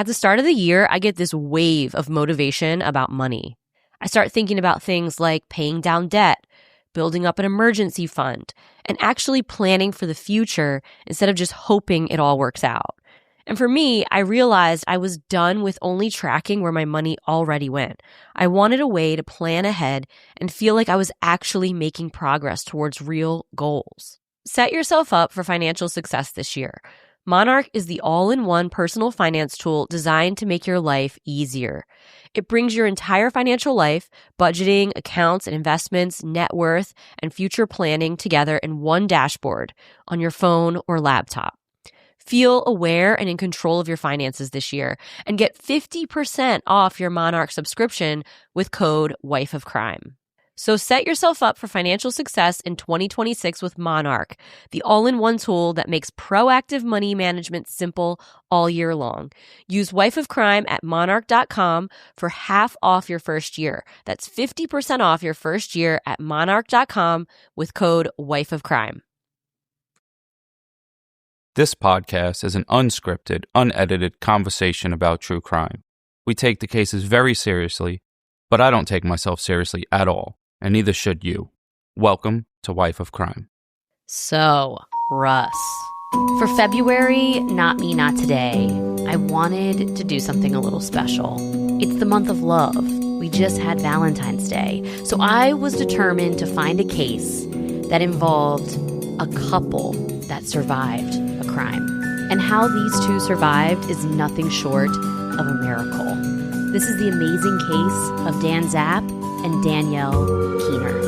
At the start of the year, I get this wave of motivation about money. I start thinking about things like paying down debt, building up an emergency fund, and actually planning for the future instead of just hoping it all works out. And for me, I realized I was done with only tracking where my money already went. I wanted a way to plan ahead and feel like I was actually making progress towards real goals. Set yourself up for financial success this year. Monarch is the all-in-one personal finance tool designed to make your life easier. It brings your entire financial life, budgeting, accounts and investments, net worth, and future planning together in one dashboard on your phone or laptop. Feel aware and in control of your finances this year and get 50% off your Monarch subscription with code WIFEOFCRIME. So set yourself up for financial success in 2026 with Monarch, the all-in-one tool that makes proactive money management simple all year long. Use Wife of Crime at monarch.com for half off your first year. That's 50% off your first year at monarch.com with code WIFEOFCRIME. This podcast is an unscripted, unedited conversation about true crime. We take the cases very seriously, but I don't take myself seriously at all, and neither should you. Welcome to Wife of Crime. So, Russ, for February, Not Me, Not Today, I wanted to do something a little special. It's the month of love. We just had Valentine's Day. So I was determined to find a case that involved a couple that survived a crime. And how these two survived is nothing short of a miracle. This is the amazing case of Dan Zapp and Danielle Keener.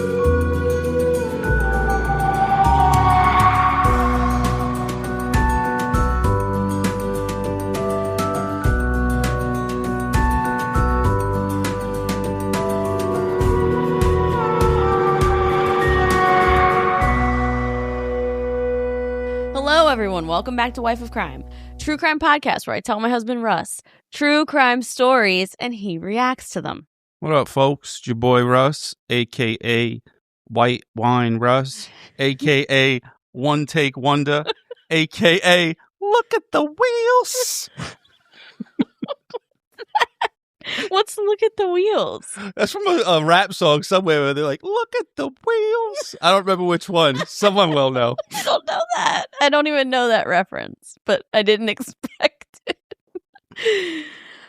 Hello, everyone. Welcome back to Wife of Crime, true crime podcast where I tell my husband Russ true crime stories and he reacts to them. What up, folks? It's your boy Russ, a.k.a. White Wine Russ, a.k.a. One Take Wonder, a.k.a. Look at the Wheels. What's Look at the Wheels? That's from a rap song somewhere where they're like, look at the wheels. I don't remember which one. Someone will know. I don't know that. I don't even know that reference, but I didn't expect it.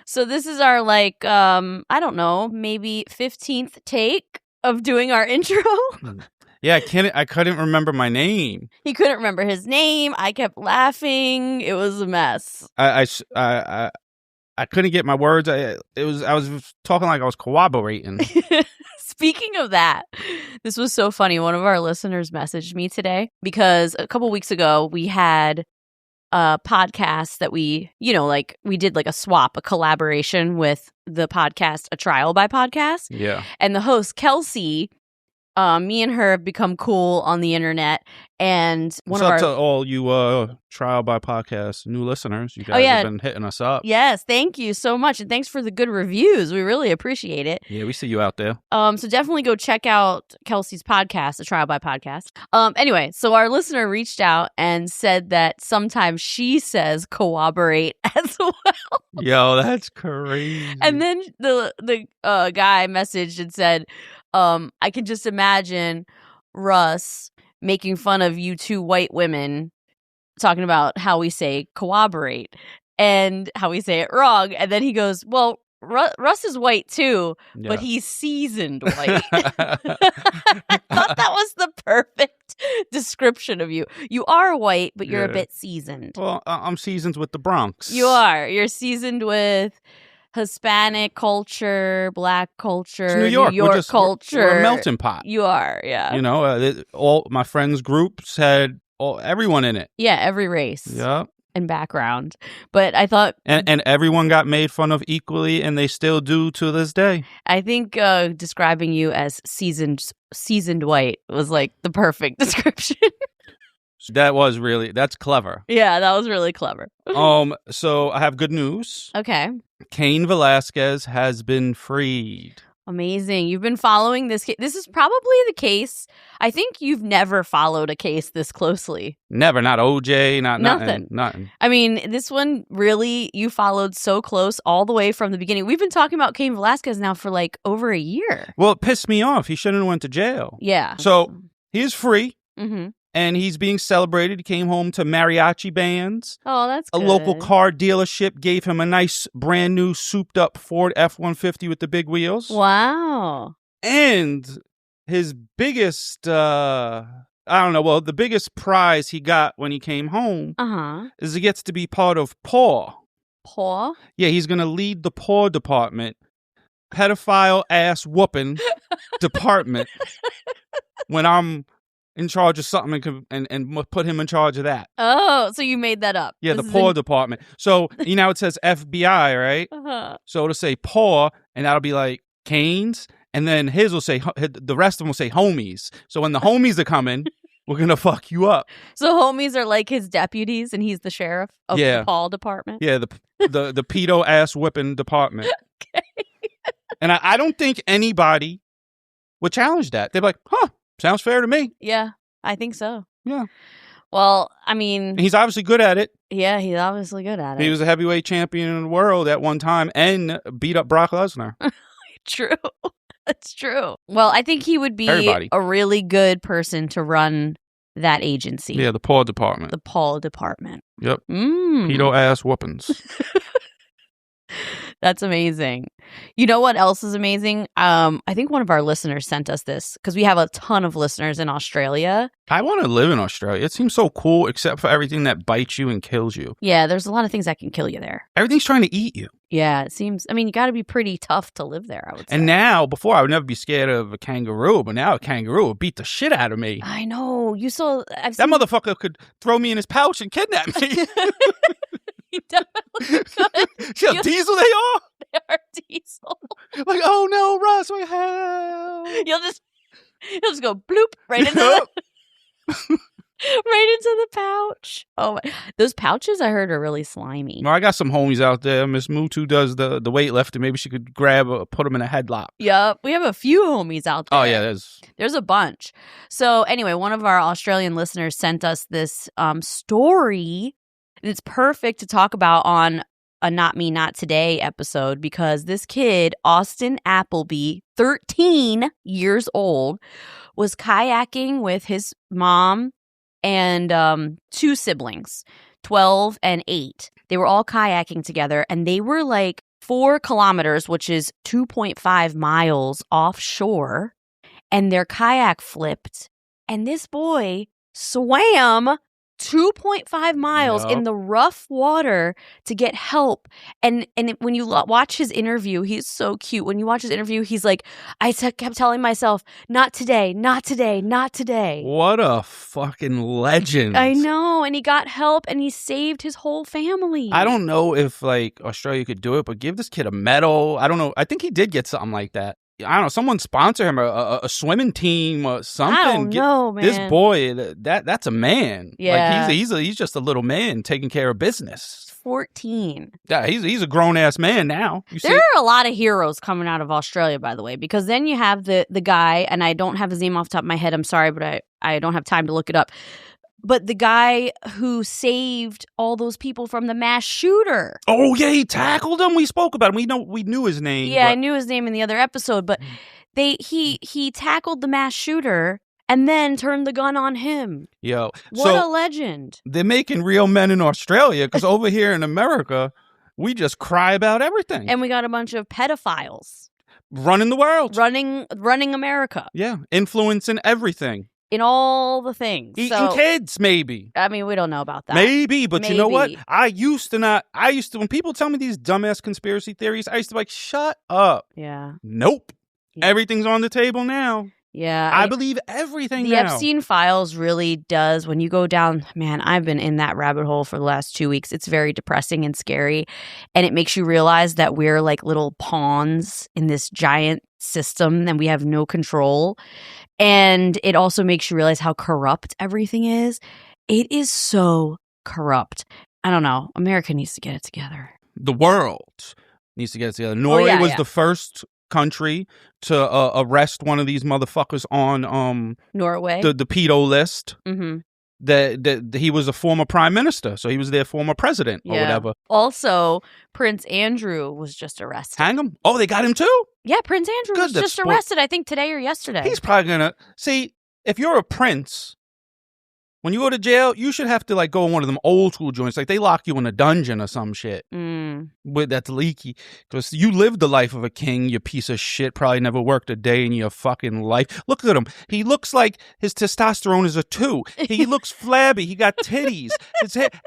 So this is our, I don't know, maybe 15th take of doing our intro. Yeah, I couldn't remember my name. He couldn't remember his name. I kept laughing. It was a mess. I couldn't get my words. I was talking like I was corroborating. Speaking of that, this was so funny. One of our listeners messaged me today because a couple weeks ago we had a podcast that we did like a swap, a collaboration with the podcast A Trial by Podcast. Yeah. And the host, Kelsey, me and her have become cool on the internet. And What's up to all you Trial by Podcast new listeners? You guys have been hitting us up. Yes, thank you so much. And thanks for the good reviews. We really appreciate it. Yeah, we see you out there. So definitely go check out Kelsey's podcast, A Trial by Podcast. Anyway, so our listener reached out and said that sometimes she says corroborate as well. Yo, that's crazy. And then the guy messaged and said, I can just imagine Russ making fun of you two white women talking about how we say corroborate and how we say it wrong. And then he goes, well, Russ is white too, but he's seasoned white. I thought that was the perfect description of you. You are white, but you're a bit seasoned. Well, I'm seasoned with the Bronx. You are. You're seasoned with Hispanic culture, Black culture, it's New York culture. We're a melting pot. You are, yeah. You know, all my friends' groups had everyone in it. Yeah, every race. Yeah. And background. But I thought... And everyone got made fun of equally, and they still do to this day. I think describing you as seasoned white was like the perfect description. That's clever. Yeah, that was really clever. So I have good news. Okay. Cain Velasquez has been freed. Amazing. You've been following this case. This is probably the case. I think you've never followed a case this closely. Never. Not OJ, not Nothing. nothing. I mean, this one really, you followed so close all the way from the beginning. We've been talking about Cain Velasquez now for like over a year. Well, it pissed me off. He shouldn't have went to jail. Yeah. So he is free. Mm-hmm. And he's being celebrated. He came home to mariachi bands. Oh, that's good. A local car dealership gave him a nice, brand new, souped-up Ford F-150 with the big wheels. Wow. And his biggest, the biggest prize he got when he came home is he gets to be part of PAW. PAW? Yeah, he's going to lead the PAW department, pedophile-ass whooping department, when I'm in charge of something and put him in charge of that. Oh, so you made that up. Yeah, the PAW department. So, it says FBI, right? Uh-huh. So it'll say PAW, and that'll be like Cain's, and then his will say, the rest of them will say homies. So when the homies are coming, we're going to fuck you up. So homies are like his deputies, and he's the sheriff of the PAW department? Yeah, the pedo ass whipping department. Okay. And I don't think anybody would challenge that. They'd be like, sounds fair to me. Yeah, I think so. Yeah. Well, I mean... He's obviously good at it. Yeah, he's obviously good at it. He was a heavyweight champion in the world at one time and beat up Brock Lesnar. True. That's true. Well, I think he would be a really good person to run that agency. Yeah, the PAW department. The PAW department. Yep. Pedo ass whoopings. That's amazing. You know what else is amazing? I think one of our listeners sent us this because we have a ton of listeners in Australia. I want to live in Australia. It seems so cool, except for everything that bites you and kills you. Yeah, there's a lot of things that can kill you there. Everything's trying to eat you. Yeah, it seems. I mean, you got to be pretty tough to live there, I would say. And now, before I would never be scared of a kangaroo, but now a kangaroo would beat the shit out of me. I know. You saw. That motherfucker could throw me in his pouch and kidnap me. He definitely could. See how diesel they are? They are diesel. Like, oh no, Russ, what the hell? You'll just go bloop right into right into the pouch. Oh, my. Those pouches I heard are really slimy. Well, I got some homies out there. Miss Mutu does the weightlifting. Maybe she could put them in a headlock. Yep, we have a few homies out there. Oh yeah, there's a bunch. So anyway, one of our Australian listeners sent us this story. And it's perfect to talk about on a Not Me, Not Today episode because this kid, Austin Appleby, 13 years old, was kayaking with his mom and two siblings, 12 and 8. They were all kayaking together and they were like 4 kilometers, which is 2.5 miles offshore, and their kayak flipped. And this boy swam 2.5 miles in the rough water to get help. And when you watch his interview, he's so cute. When you watch his interview, he's like, I kept telling myself, not today, not today, not today. What a fucking legend. I know. And he got help and he saved his whole family. I don't know if like Australia could do it, but give this kid a medal. I don't know. I think he did get something like that. I don't know, someone sponsor him, a swimming team or something. I don't know, man. This boy, that's a man. Yeah. Like he's just a little man taking care of business. 14. Yeah, he's a grown-ass man now. There are a lot of heroes coming out of Australia, by the way, because then you have the guy, and I don't have his name off the top of my head, I'm sorry, but I don't have time to look it up. But the guy who saved all those people from the mass shooter. Oh, yeah, he tackled him. We spoke about him. We knew his name. Yeah, I knew his name in the other episode. But he tackled the mass shooter and then turned the gun on him. Yo. What a legend. They're making real men in Australia because over here in America, we just cry about everything. And we got a bunch of pedophiles. Running the world. Running America. Yeah, influencing everything. In all the things. Eating kids, maybe. I mean, we don't know about that. Maybe, but you know what? I used to, when people tell me these dumbass conspiracy theories, I used to be like, shut up. Yeah. Nope. Yeah. Everything's on the table now. Yeah. I believe everything now. The Epstein Files really does, when you go down, man, I've been in that rabbit hole for the last 2 weeks. It's very depressing and scary. And it makes you realize that we're like little pawns in this giant system and we have no control. And it also makes you realize how corrupt everything is. It is so corrupt. I don't know. America needs to get it together. The world needs to get it together. Norway was the first country to arrest one of these motherfuckers on Norway. the pedo list. Mm-hmm. That he was a former prime minister, so he was their former president or whatever. Also, Prince Andrew was just arrested. Hang him? Oh, they got him too? Yeah, Prince Andrew was just arrested, I think today or yesterday. He's probably gonna see, if you're a prince, when you go to jail, you should have to like go in one of them old school joints. Like they lock you in a dungeon or some shit. That's leaky. Because you lived the life of a king, you piece of shit. Probably never worked a day in your fucking life. Look at him. He looks like his testosterone is a 2. He looks flabby. He got titties.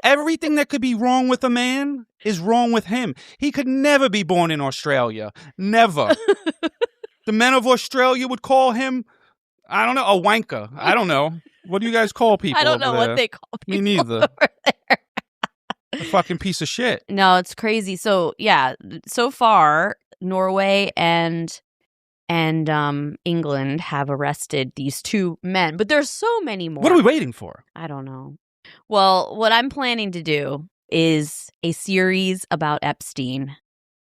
Everything that could be wrong with a man is wrong with him. He could never be born in Australia. Never. The men of Australia would call him, I don't know, a wanker. I don't know. What do you guys call people? I don't know what they call people. Me neither. Over there. A fucking piece of shit. No, it's crazy. So yeah, so far Norway and England have arrested these 2 men, but there's so many more. What are we waiting for? I don't know. Well, what I'm planning to do is a series about Epstein,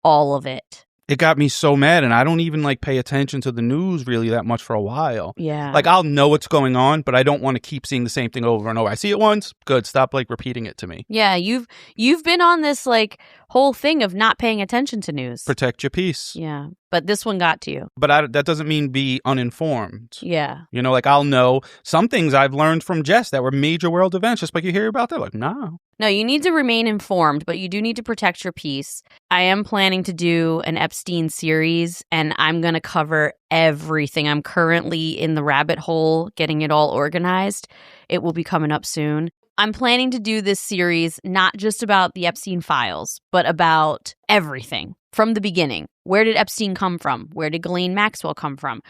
all of it. It got me so mad, and I don't even like pay attention to the news really that much for a while. Yeah. Like I'll know what's going on, but I don't want to keep seeing the same thing over and over. I see it once, good, stop like repeating it to me. Yeah, you've been on this like whole thing of not paying attention to news. Protect your peace. Yeah, but this one got to you. But that doesn't mean be uninformed. Yeah. You know, like I'll know some things I've learned from Jess that were major world events, just like you hear about that. Like, no. No, you need to remain informed, but you do need to protect your peace. I am planning to do an Epstein series, and I'm going to cover everything. I'm currently in the rabbit hole getting it all organized. It will be coming up soon. I'm planning to do this series not just about the Epstein files, but about everything from the beginning. Where did Epstein come from? Where did Ghislaine Maxwell come from?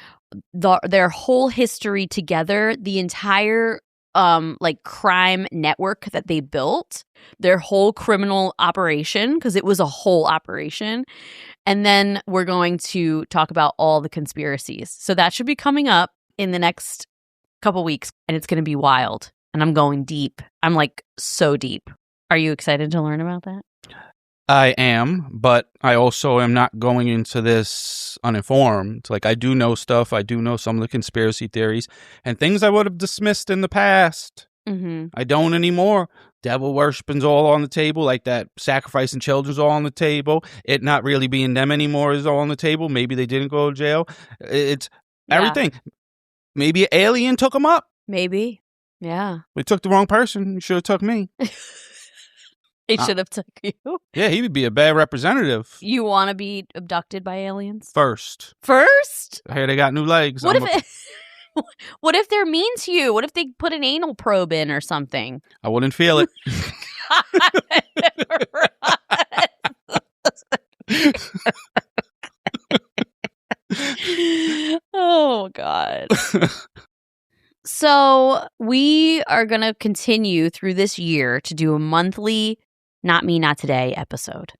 Their whole history together, the entire like crime network that they built, their whole criminal operation, because it was a whole operation. And then we're going to talk about all the conspiracies. So that should be coming up in the next couple weeks, and it's going to be wild. And I'm going deep. I'm like so deep. Are you excited to learn about that? I am, but I also am not going into this uninformed. Like, I do know stuff. I do know some of the conspiracy theories and things I would have dismissed in the past. Mm-hmm. I don't anymore. Devil worshiping's all on the table, like that sacrificing children's all on the table. It not really being them anymore is all on the table. Maybe they didn't go to jail. It's everything. Maybe an alien took them up. Maybe. Yeah. We took the wrong person. You should have took me. It should have took you. Yeah, he would be a bad representative. You want to be abducted by aliens? First? I hear they got new legs. What if they're mean to you? What if they put an anal probe in or something? I wouldn't feel it. Oh, God. So we are going to continue through this year to do a monthly Not Me, Not Today episode,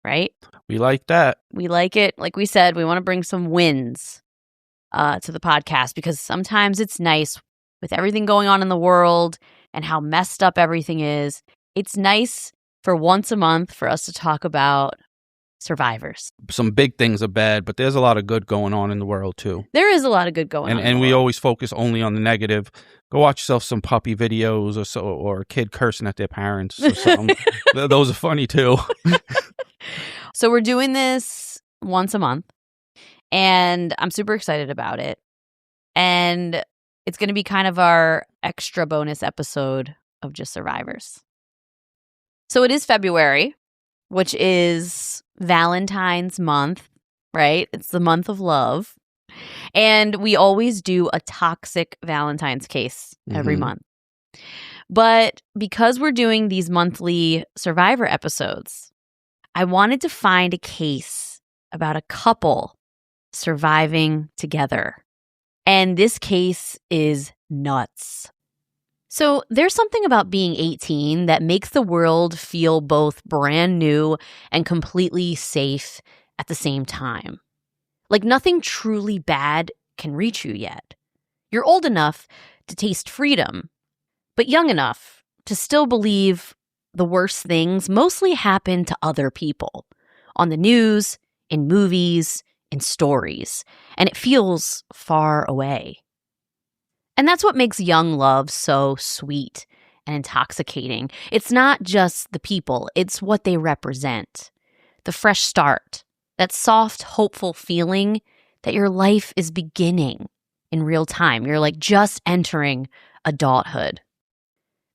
right? We like that. We like it. Like we said, we want to bring some wins to the podcast because sometimes it's nice with everything going on in the world and how messed up everything is. It's nice for once a month for us to talk about survivors. Some big things are bad, but there's a lot of good going on in the world too. There is a lot of good going on. And we always focus only on the negative. Go watch yourself some puppy videos or a kid cursing at their parents or something. Those are funny too. So we're doing this once a month, and I'm super excited about it. And it's going to be kind of our extra bonus episode of Just Survivors. So it is February, which is Valentine's month, right? It's the month of love. And we always do a toxic Valentine's case every month. But because we're doing these monthly Survivor episodes, I wanted to find a case about a couple surviving together. And this case is nuts. So there's something about being 18 that makes the world feel both brand new and completely safe at the same time. Like nothing truly bad can reach you yet. You're old enough to taste freedom, but young enough to still believe the worst things mostly happen to other people. On the news, in movies, in stories, and it feels far away. And that's what makes young love so sweet and intoxicating. It's not just the people, it's what they represent. The fresh start, that soft, hopeful feeling that your life is beginning in real time. You're like just entering adulthood.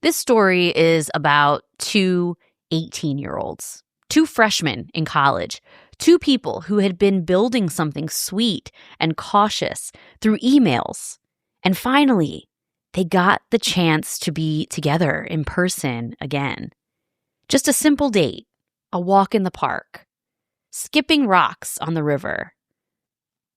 This story is about two 18-year-olds, two freshmen in college, two people who had been building something sweet and cautious through emails. And finally, they got the chance to be together in person again. Just a simple date, a walk in the park, skipping rocks on the river.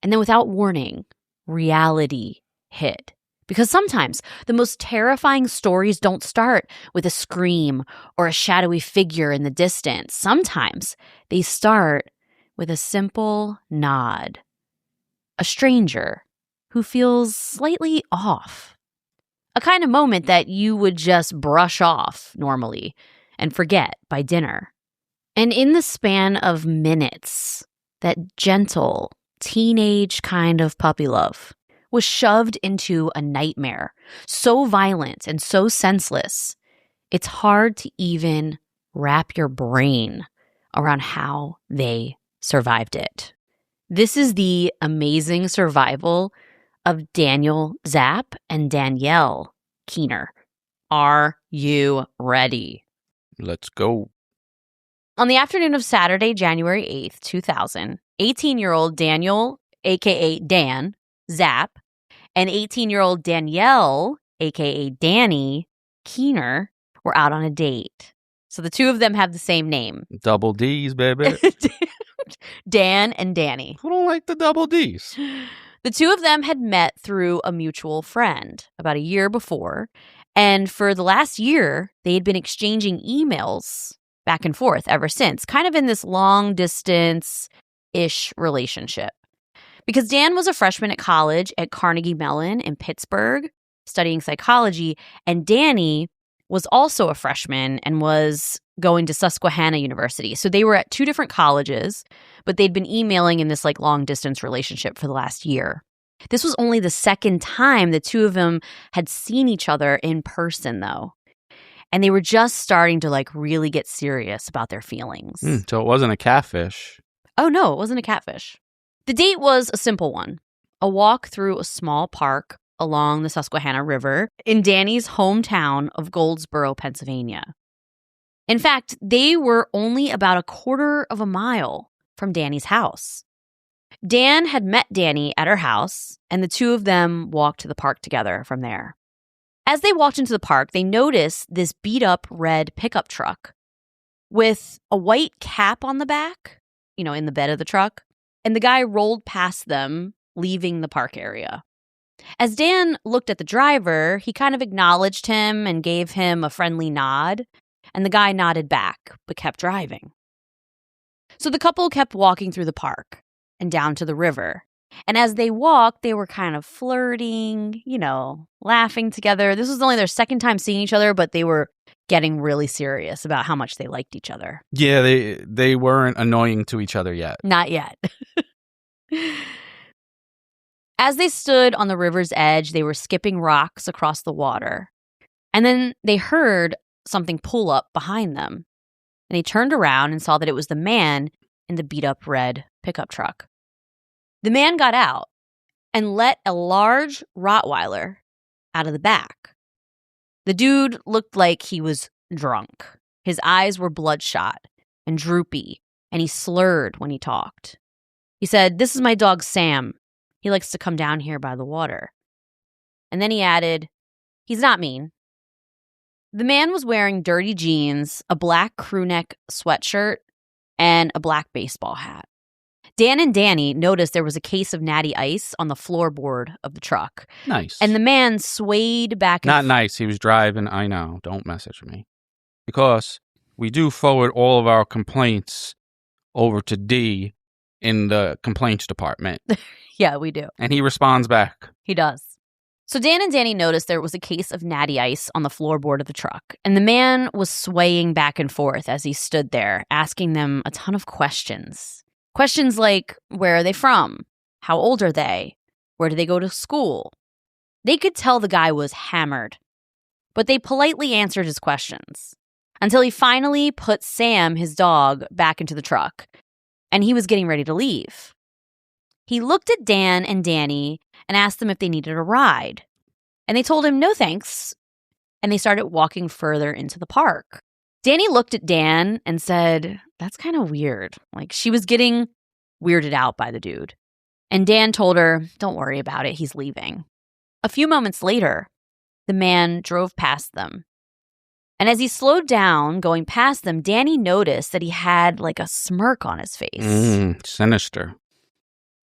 And then without warning, reality hit. Because sometimes the most terrifying stories don't start with a scream or a shadowy figure in the distance. Sometimes they start with a simple nod. A stranger who feels slightly off. A kind of moment that you would just brush off normally and forget by dinner. And in the span of minutes, that gentle, teenage kind of puppy love was shoved into a nightmare, so violent and so senseless, it's hard to even wrap your brain around how they survived it. This is the amazing survival of Daniel Zapp and Danielle Keener. Are you ready? Let's go. On the afternoon of Saturday, January 8th, 2000, 18-year-old Daniel, a.k.a. Dan, Zapp, and 18-year-old Danielle, a.k.a. Dani, Keener, were out on a date. So the two of them have the same name. Double D's, baby. Dan and Dani. Who don't like the double D's? The two of them had met through a mutual friend about a year before, and for the last year, they had been exchanging emails back and forth ever since, kind of in this long-distance-ish relationship. Because Dan was a freshman at college at Carnegie Mellon in Pittsburgh, studying psychology, and Dani was also a freshman and was going to Susquehanna University. So they were at two different colleges, but they'd been emailing in this like long-distance relationship for the last year. This was only the second time the two of them had seen each other in person, though. And they were just starting to like really get serious about their feelings. So it wasn't a catfish. Oh, no, it wasn't a catfish. The date was a simple one, a walk through a small park along the Susquehanna River in Dani's hometown of Goldsboro, Pennsylvania. In fact, they were only about a quarter of a mile from Dani's house. Dan had met Dani at her house, and the two of them walked to the park together from there. As they walked into the park, they noticed this beat-up red pickup truck with a white cap on the back, in the bed of the truck, and the guy rolled past them, leaving the park area. As Dan looked at the driver, he kind of acknowledged him and gave him a friendly nod, and the guy nodded back, but kept driving. So the couple kept walking through the park and down to the river. And as they walked, they were kind of flirting, laughing together. This was only their second time seeing each other, but they were getting really serious about how much they liked each other. Yeah, they weren't annoying to each other yet. Not yet. As they stood on the river's edge, they were skipping rocks across the water. And then they heard something pull up behind them. And they turned around and saw that it was the man in the beat-up red pickup truck. The man got out and let a large Rottweiler out of the back. The dude looked like he was drunk. His eyes were bloodshot and droopy, and he slurred when he talked. He said, "This is my dog Sam. He likes to come down here by the water." And then he added, "He's not mean." The man was wearing dirty jeans, a black crewneck sweatshirt, and a black baseball hat. Dan and Dani noticed there was a case of Natty Ice on the floorboard of the truck. Nice. And the man swayed back and Not nice. He was driving. I know. Don't message me. Because we do forward all of our complaints over to D in the complaints department. Yeah, we do. And he responds back. He does. So Dan and Dani noticed there was a case of Natty Ice on the floorboard of the truck. And the man was swaying back and forth as he stood there, asking them a ton of questions. Questions like, where are they from? How old are they? Where do they go to school? They could tell the guy was hammered, but they politely answered his questions until he finally put Sam, his dog, back into the truck, and he was getting ready to leave. He looked at Dan and Dani and asked them if they needed a ride, and they told him no thanks, and they started walking further into the park. Dani looked at Dan and said, that's kind of weird. Like, she was getting weirded out by the dude. And Dan told her, don't worry about it, he's leaving. A few moments later, the man drove past them. And as he slowed down, going past them, Dani noticed that he had like a smirk on his face. Sinister.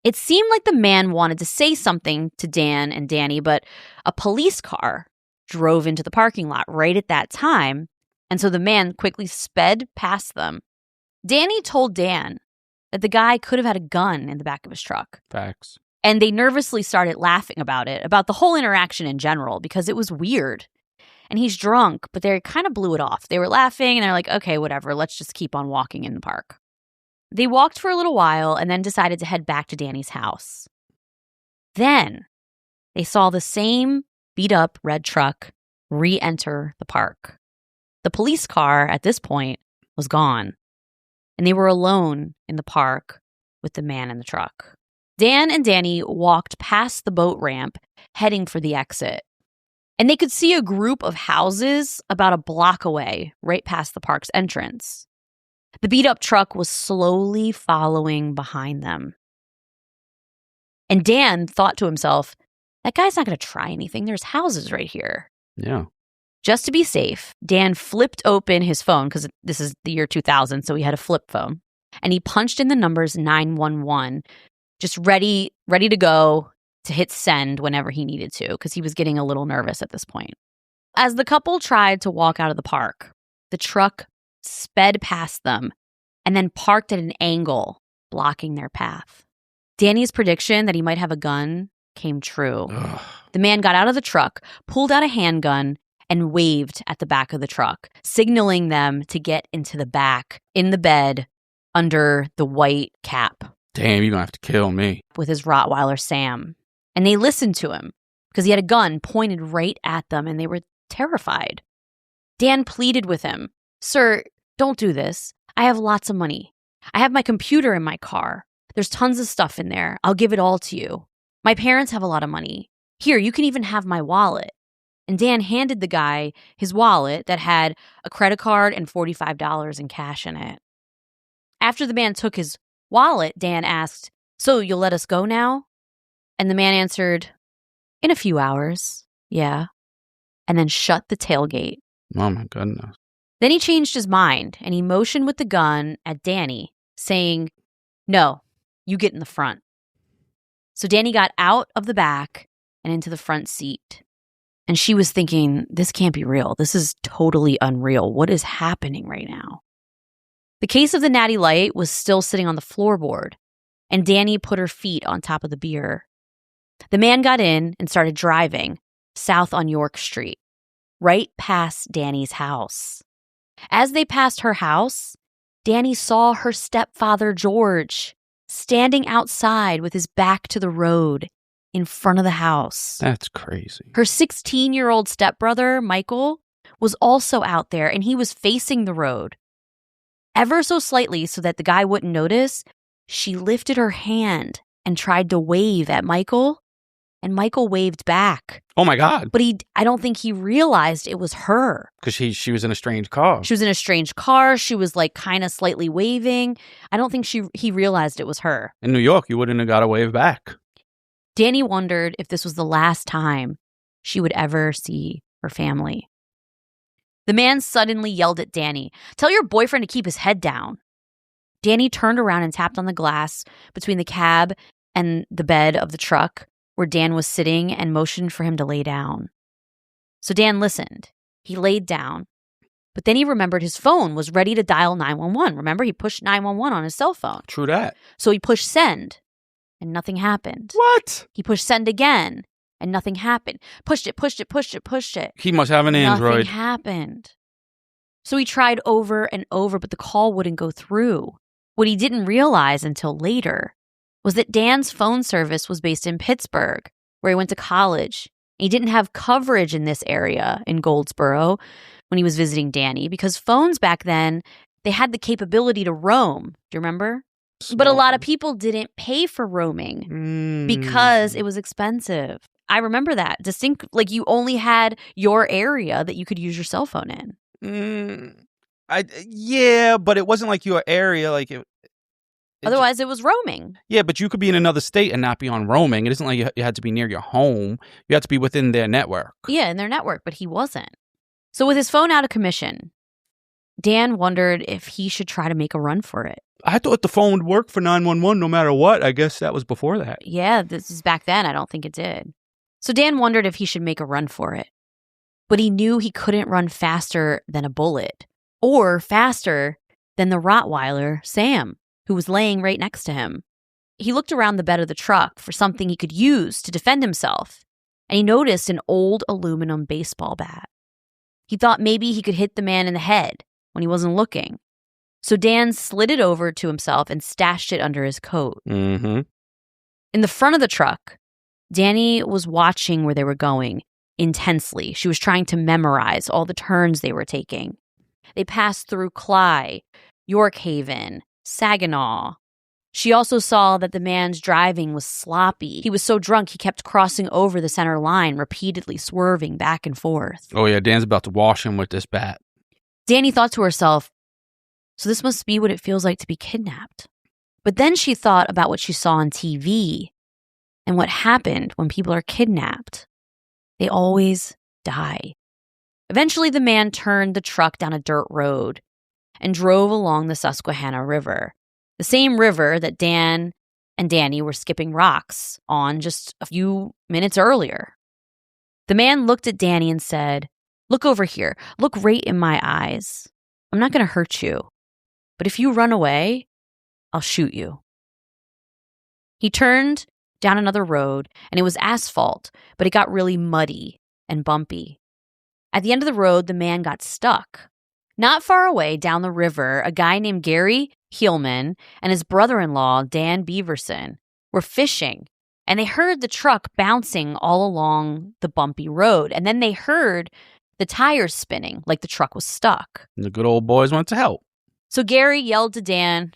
It seemed like the man wanted to say something to Dan and Dani, but a police car drove into the parking lot right at that time. And so the man quickly sped past them. Dani told Dan that the guy could have had a gun in the back of his truck. Facts. And they nervously started laughing about the whole interaction in general, because it was weird. And he's drunk, but they kind of blew it off. They were laughing and they're like, okay, whatever, let's just keep on walking in the park. They walked for a little while and then decided to head back to Dani's house. Then they saw the same beat-up red truck re-enter the park. The police car at this point was gone, and they were alone in the park with the man in the truck. Dan and Dani walked past the boat ramp, heading for the exit. And they could see a group of houses about a block away, right past the park's entrance. The beat-up truck was slowly following behind them. And Dan thought to himself, that guy's not going to try anything. There's houses right here. Yeah. Just to be safe, Dan flipped open his phone, because this is the year 2000, so he had a flip phone. And he punched in the numbers 911, just ready to go to hit send whenever he needed to, because he was getting a little nervous at this point. As the couple tried to walk out of the park, the truck sped past them and then parked at an angle, blocking their path. Dani's prediction that he might have a gun came true. Ugh. The man got out of the truck, pulled out a handgun, and waved at the back of the truck, signaling them to get into the back, in the bed, under the white cap. Damn, you're going to have to kill me. With his Rottweiler, Sam. And they listened to him because he had a gun pointed right at them, and they were terrified. Dan pleaded with him, sir, don't do this. I have lots of money. I have my computer in my car. There's tons of stuff in there. I'll give it all to you. My parents have a lot of money. Here, you can even have my wallet. And Dan handed the guy his wallet that had a credit card and $45 in cash in it. After the man took his wallet, Dan asked, so you'll let us go now? And the man answered, in a few hours, yeah. And then shut the tailgate. Oh my goodness. Then he changed his mind and he motioned with the gun at Dani, saying, no, you get in the front. So Dani got out of the back and into the front seat. And she was thinking, this can't be real. This is totally unreal. What is happening right now? The case of the Natty Light was still sitting on the floorboard, and Dani put her feet on top of the beer. The man got in and started driving south on York Street, right past Dani's house. As they passed her house, Dani saw her stepfather, George, standing outside with his back to the road in front of the house. That's crazy. Her 16-year-old stepbrother, Michael, was also out there, and he was facing the road. Ever so slightly so that the guy wouldn't notice, she lifted her hand and tried to wave at Michael, and Michael waved back. Oh my God. But I don't think he realized it was her. Because she was in a strange car. She was in a strange car. She was like kind of slightly waving. I don't think he realized it was her. In New York, you wouldn't have got a wave back. Dani wondered if this was the last time she would ever see her family. The man suddenly yelled at Dani, "Tell your boyfriend to keep his head down." Dani turned around and tapped on the glass between the cab and the bed of the truck where Dan was sitting and motioned for him to lay down. So Dan listened. He laid down. But then he remembered his phone was ready to dial 911. Remember, he pushed 911 on his cell phone. True that. So he pushed send, and nothing happened. What? He pushed send again, and nothing happened. Pushed it. He must have an Android. Nothing happened. So he tried over and over, but the call wouldn't go through. What he didn't realize until later was that Dan's phone service was based in Pittsburgh, where he went to college. He didn't have coverage in this area in Goldsboro when he was visiting Dani because phones back then, they had the capability to roam. Do you remember? But a lot of people didn't pay for roaming because it was expensive. I remember that. Like you only had your area that you could use your cell phone in. Yeah, but it wasn't like your area. Like Otherwise, it was roaming. Yeah, but you could be in another state and not be on roaming. It isn't like you had to be near your home. You had to be within their network. Yeah, in their network, but he wasn't. So with his phone out of commission, Dan wondered if he should try to make a run for it. I thought the phone would work for 911 no matter what. I guess that was before that. Yeah, this is back then. I don't think it did. So Dan wondered if he should make a run for it. But he knew he couldn't run faster than a bullet or faster than the Rottweiler, Sam, who was laying right next to him. He looked around the bed of the truck for something he could use to defend himself, and he noticed an old aluminum baseball bat. He thought maybe he could hit the man in the head when he wasn't looking. So Dan slid it over to himself and stashed it under his coat. Mm-hmm. In the front of the truck, Dani was watching where they were going intensely. She was trying to memorize all the turns they were taking. They passed through Cly, York Haven, Saginaw. She also saw that the man's driving was sloppy. He was so drunk he kept crossing over the center line, repeatedly swerving back and forth. Oh yeah, Dan's about to wash him with this bat. Dani thought to herself, so this must be what it feels like to be kidnapped. But then she thought about what she saw on TV and what happened when people are kidnapped. They always die. Eventually, the man turned the truck down a dirt road and drove along the Susquehanna River, the same river that Dan and Dani were skipping rocks on just a few minutes earlier. The man looked at Dani and said, "Look over here. Look right in my eyes. I'm not going to hurt you. But if you run away, I'll shoot you." He turned down another road, and it was asphalt, but it got really muddy and bumpy. At the end of the road, the man got stuck. Not far away down the river, a guy named Gary Heelman and his brother-in-law, Dan Beaverson, were fishing, and they heard the truck bouncing all along the bumpy road, and then they heard the tires spinning like the truck was stuck. The good old boys went to help. So Gary yelled to Dan,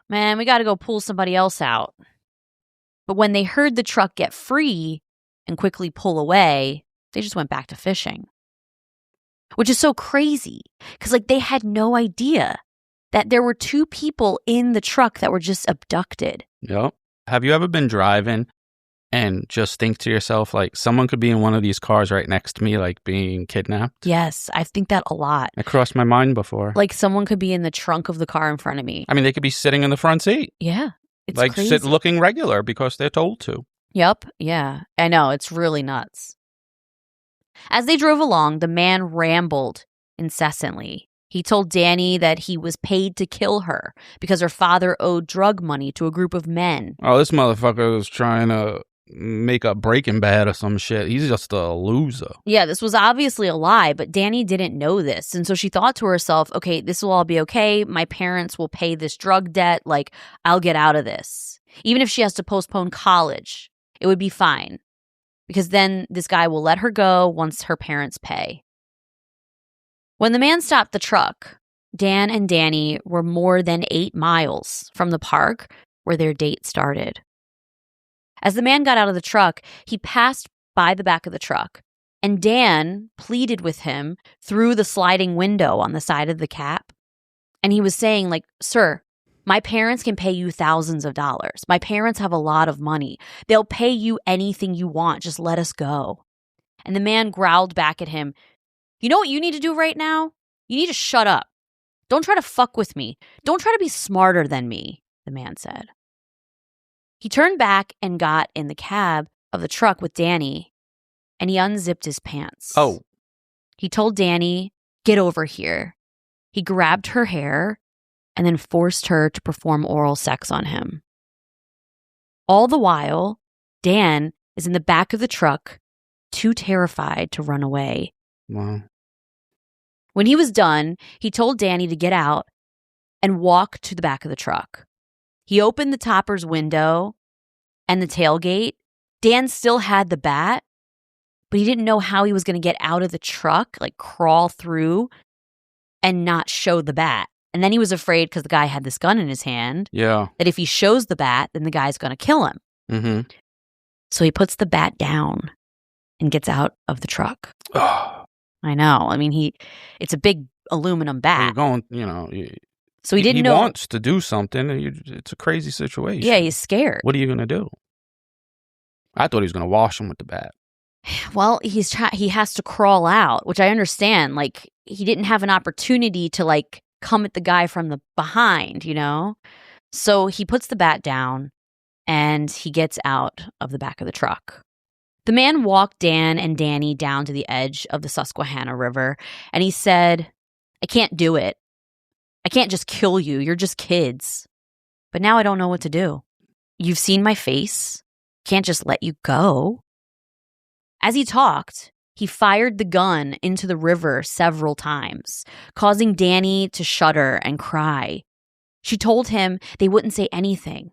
"Man, we got to go pull somebody else out." But when they heard the truck get free and quickly pull away, they just went back to fishing. Which is so crazy, because they had no idea that there were two people in the truck that were just abducted. Yep. Have you ever been driving and just think to yourself, someone could be in one of these cars right next to me, being kidnapped? Yes, I think that a lot. It crossed my mind before. Someone could be in the trunk of the car in front of me. I mean, they could be sitting in the front seat. Yeah, it's crazy. Looking regular because they're told to. Yep, yeah. I know, it's really nuts. As they drove along, the man rambled incessantly. He told Dani that he was paid to kill her because her father owed drug money to a group of men. Oh, this motherfucker was trying to make a Breaking Bad or some shit. He's just a loser. Yeah, this was obviously a lie, but Dani didn't know this. And so she thought to herself, okay, this will all be okay. My parents will pay this drug debt. I'll get out of this. Even if she has to postpone college, it would be fine. Because then this guy will let her go once her parents pay. When the man stopped the truck, Dan and Dani were more than 8 miles from the park where their date started. As the man got out of the truck, he passed by the back of the truck, and Dan pleaded with him through the sliding window on the side of the cap. And he was saying, "Sir, my parents can pay you thousands of dollars. My parents have a lot of money. They'll pay you anything you want. Just let us go." And the man growled back at him, "You know what you need to do right now? You need to shut up. Don't try to fuck with me. Don't try to be smarter than me," the man said. He turned back and got in the cab of the truck with Dani, and he unzipped his pants. Oh. He told Dani, "Get over here." He grabbed her hair and then forced her to perform oral sex on him. All the while, Dan is in the back of the truck, too terrified to run away. Wow. When he was done, he told Dani to get out and walk to the back of the truck. He opened the topper's window and the tailgate. Dan still had the bat, but he didn't know how he was going to get out of the truck, like crawl through and not show the bat. And then he was afraid because the guy had this gun in his hand. Yeah. That if he shows the bat, then the guy's going to kill him. Mm-hmm. So he puts the bat down and gets out of the truck. I know. I mean, it's a big aluminum bat. You're going, so he didn't know. He wants to do something. It's a crazy situation. Yeah, he's scared. What are you going to do? I thought he was going to wash him with the bat. Well, he has to crawl out, which I understand. Like, he didn't have an opportunity to, like, come at the guy from the behind, So he puts the bat down and he gets out of the back of the truck. The man walked Dan and Dani down to the edge of the Susquehanna River, and he said, I can't do it. I can't just kill you. You're just kids. But now I don't know what to do. You've seen my face. Can't just let you go. As he talked, he fired the gun into the river several times, causing Dani to shudder and cry. She told him they wouldn't say anything.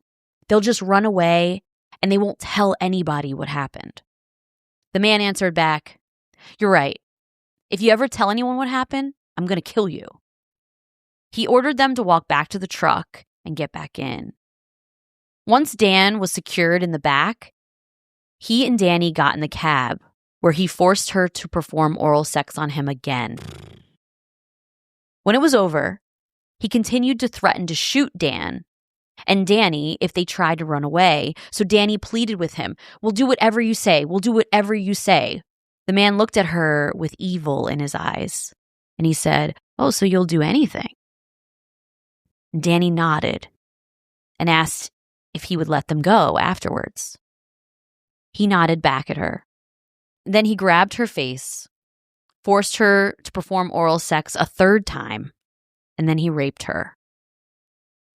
They'll just run away, and they won't tell anybody what happened. The man answered back, You're right. If you ever tell anyone what happened, I'm going to kill you. He ordered them to walk back to the truck and get back in. Once Dan was secured in the back, he and Dani got in the cab, where he forced her to perform oral sex on him again. When it was over, he continued to threaten to shoot Dan and Dani if they tried to run away, so Dani pleaded with him, We'll do whatever you say. We'll do whatever you say. The man looked at her with evil in his eyes, and he said, Oh, so you'll do anything? Dani nodded and asked if he would let them go afterwards. He nodded back at her. Then he grabbed her face, forced her to perform oral sex a third time, and then he raped her.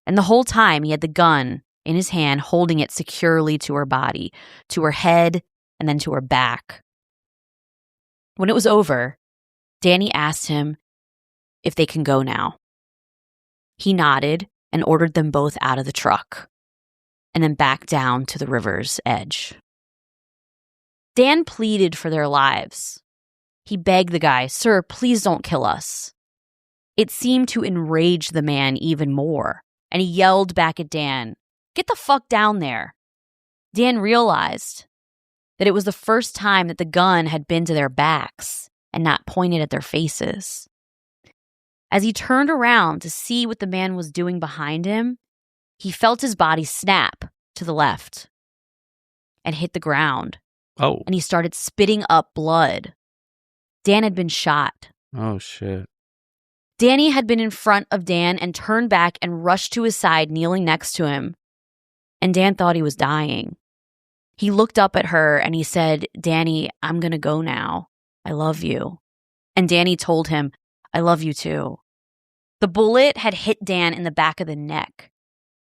And the whole time he had the gun in his hand, holding it securely to her body, to her head, and then to her back. When it was over, Dani asked him if they can go now. He nodded and ordered them both out of the truck, and then back down to the river's edge. Dan pleaded for their lives. He begged the guy, Sir, please don't kill us. It seemed to enrage the man even more, and he yelled back at Dan, Get the fuck down there. Dan realized that it was the first time that the gun had been to their backs and not pointed at their faces. As he turned around to see what the man was doing behind him, he felt his body snap to the left and hit the ground. Oh. And he started spitting up blood. Dan had been shot. Oh, shit. Dani had been in front of Dan and turned back and rushed to his side, kneeling next to him. And Dan thought he was dying. He looked up at her and he said, Dani, I'm going to go now. I love you. And Dani told him, I love you too. The bullet had hit Dan in the back of the neck.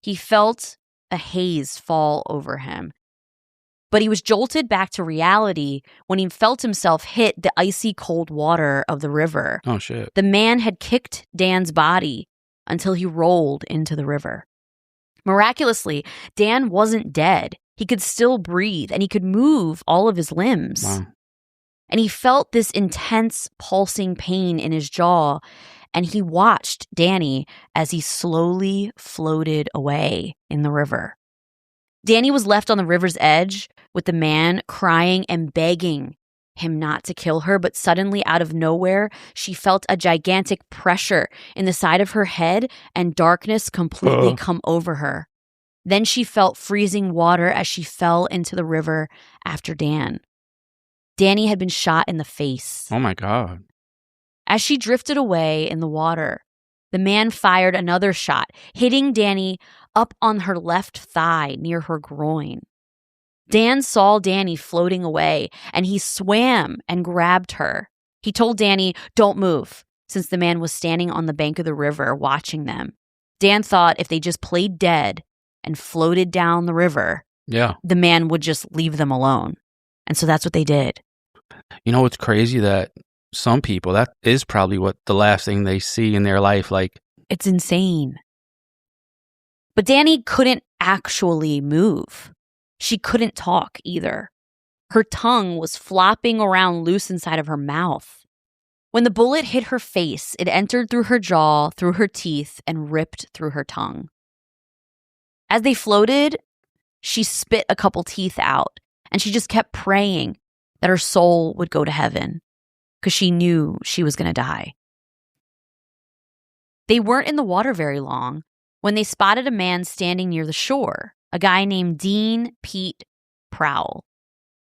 He felt a haze fall over him. But he was jolted back to reality when he felt himself hit the icy cold water of the river. Oh, shit. The man had kicked Dan's body until he rolled into the river. Miraculously, Dan wasn't dead. He could still breathe, and he could move all of his limbs. Wow. And he felt this intense pulsing pain in his jaw, and he watched Dani as he slowly floated away in the river. Dani was left on the river's edge with the man crying and begging him not to kill her, but suddenly out of nowhere, she felt a gigantic pressure in the side of her head and darkness completely come over her. Then she felt freezing water as she fell into the river after Dan. Dani had been shot in the face. Oh, my God. As she drifted away in the water, the man fired another shot, hitting Dani up on her left thigh near her groin. Dan saw Dani floating away, and he swam and grabbed her. He told Dani, don't move, since the man was standing on the bank of the river watching them. Dan thought if they just played dead and floated down the river, the man would just leave them alone. And so that's what they did. You know, it's crazy that some people, that is probably what the last thing they see in their life. Like, it's insane. But Dani couldn't actually move. She couldn't talk either. Her tongue was flopping around loose inside of her mouth. When the bullet hit her face, it entered through her jaw, through her teeth, and ripped through her tongue. As they floated, she spit a couple teeth out, and she just kept praying that her soul would go to heaven because she knew she was going to die. They weren't in the water very long when they spotted a man standing near the shore, a guy named Dean Pete Prowl.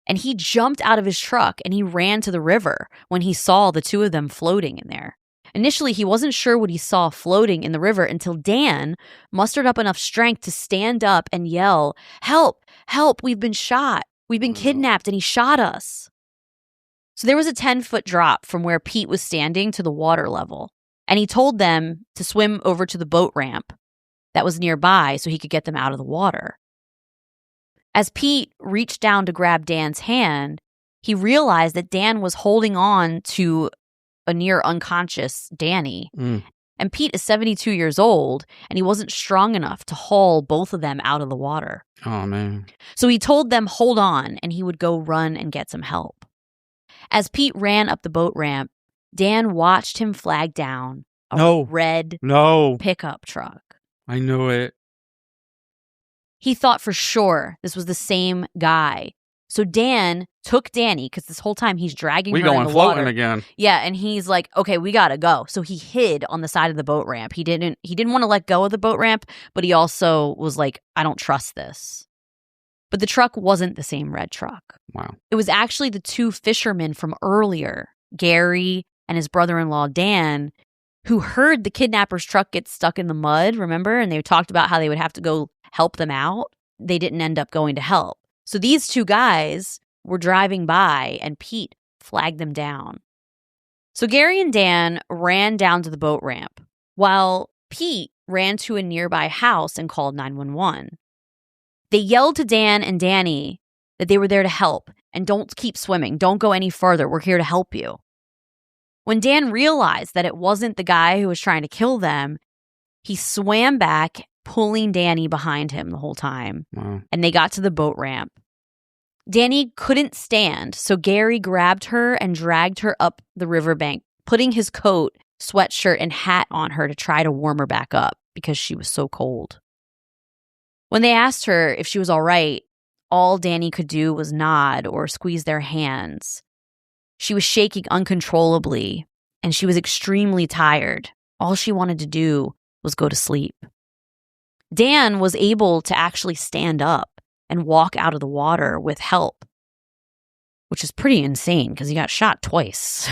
And he jumped out of his truck and he ran to the river when he saw the two of them floating in there. Initially, he wasn't sure what he saw floating in the river until Dan mustered up enough strength to stand up and yell, "Help! Help! We've been shot! We've been kidnapped and he shot us!" So there was a 10-foot drop from where Pete was standing to the water level. And he told them to swim over to the boat ramp that was nearby so he could get them out of the water. As Pete reached down to grab Dan's hand, he realized that Dan was holding on to a near unconscious Dani. And Pete is 72 years old, and he wasn't strong enough to haul both of them out of the water. Oh, man. So he told them, hold on, and he would go run and get some help. As Pete ran up the boat ramp, Dan watched him flag down a red pickup truck. I knew it. He thought for sure this was the same guy. So Dan took Dani, because this whole time he's dragging her in the water. We going floating again. Yeah, and he's like, okay, we gotta go. So he hid on the side of the boat ramp. He didn't want to let go of the boat ramp, but he also was like, I don't trust this. But the truck wasn't the same red truck. Wow. It was actually the two fishermen from earlier, Gary and his brother-in-law, Dan, who heard the kidnapper's truck get stuck in the mud, remember? And they talked about how they would have to go help them out. They didn't end up going to help. So these two guys were driving by and Pete flagged them down. So Gary and Dan ran down to the boat ramp while Pete ran to a nearby house and called 911. They yelled to Dan and Dani that they were there to help and don't keep swimming. Don't go any further. We're here to help you. When Dan realized that it wasn't the guy who was trying to kill them, he swam back, pulling Dani behind him the whole time. Wow. And they got to the boat ramp. Dani couldn't stand, so Gary grabbed her and dragged her up the riverbank, putting his coat, sweatshirt, and hat on her to try to warm her back up because she was so cold. When they asked her if she was all right, all Dani could do was nod or squeeze their hands. She was shaking uncontrollably, and she was extremely tired. All she wanted to do was go to sleep. Dan was able to actually stand up and walk out of the water with help, which is pretty insane because he got shot twice.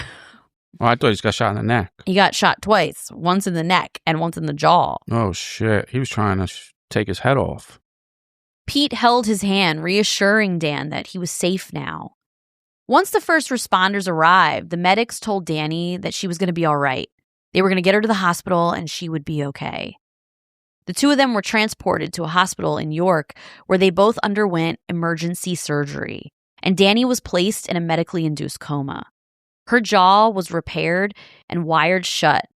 Well, I thought he just got shot in the neck. He got shot twice, once in the neck and once in the jaw. Oh, shit. He was trying to take his head off. Pete held his hand, reassuring Dan that he was safe now. Once the first responders arrived, the medics told Dani that she was going to be all right. They were going to get her to the hospital and she would be okay. The two of them were transported to a hospital in York where they both underwent emergency surgery, and Dani was placed in a medically induced coma. Her jaw was repaired and wired shut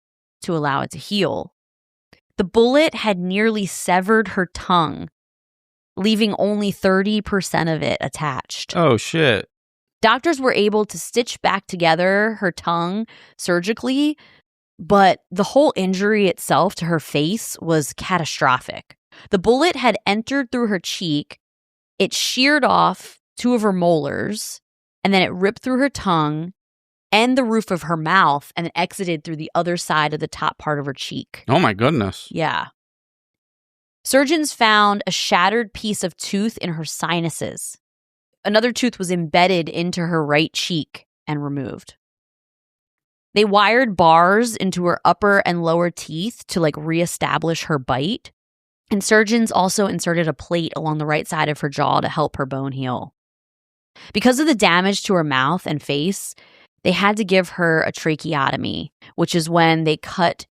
to allow it to heal. The bullet had nearly severed her tongue, leaving only 30% of it attached. Oh, shit. Doctors were able to stitch back together her tongue surgically, but the whole injury itself to her face was catastrophic. The bullet had entered through her cheek, it sheared off two of her molars, and then it ripped through her tongue and the roof of her mouth and exited through the other side of the top part of her cheek. Oh, my goodness. Yeah. Surgeons found a shattered piece of tooth in her sinuses. Another tooth was embedded into her right cheek and removed. They wired bars into her upper and lower teeth to reestablish her bite. And surgeons also inserted a plate along the right side of her jaw to help her bone heal. Because of the damage to her mouth and face, they had to give her a tracheotomy, which is when they cut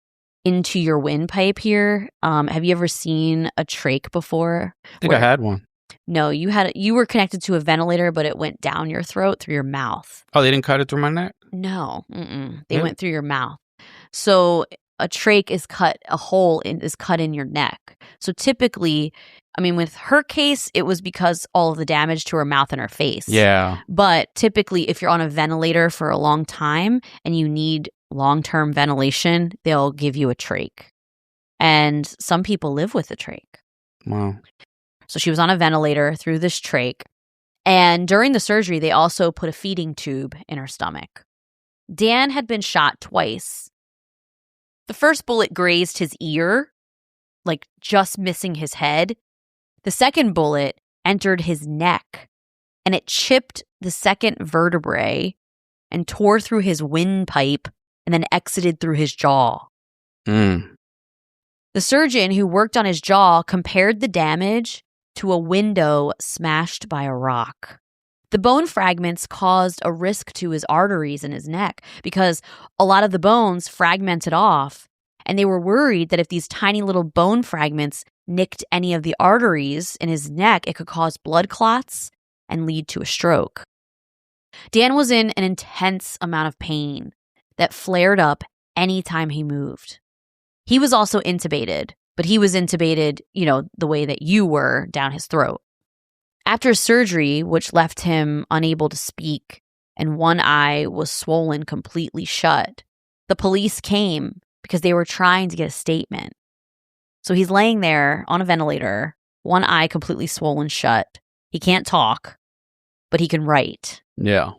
into your windpipe here. Have you ever seen a trach before? I think I had one. No, you were connected to a ventilator, but it went down your throat through your mouth. Oh, they didn't cut it through my neck? No, they went through your mouth. So a trach is cut, a hole is cut in your neck. So typically, I mean, with her case, it was because all of the damage to her mouth and her face. Yeah. But typically, if you're on a ventilator for a long time and you need long-term ventilation, they'll give you a trach. And some people live with a trach. Wow. So she was on a ventilator through this trach. And during the surgery, they also put a feeding tube in her stomach. Dan had been shot twice. The first bullet grazed his ear, like just missing his head. The second bullet entered his neck, and it chipped the second vertebrae and tore through his windpipe and then exited through his jaw. Mm. The surgeon who worked on his jaw compared the damage to a window smashed by a rock. The bone fragments caused a risk to his arteries in his neck because a lot of the bones fragmented off, and they were worried that if these tiny little bone fragments nicked any of the arteries in his neck, it could cause blood clots and lead to a stroke. Dan was in an intense amount of pain that flared up anytime he moved. He was also intubated, but he was intubated, the way that you were, down his throat. After surgery, which left him unable to speak and one eye was swollen completely shut, the police came because they were trying to get a statement. So he's laying there on a ventilator, one eye completely swollen shut. He can't talk, but he can write. Yeah.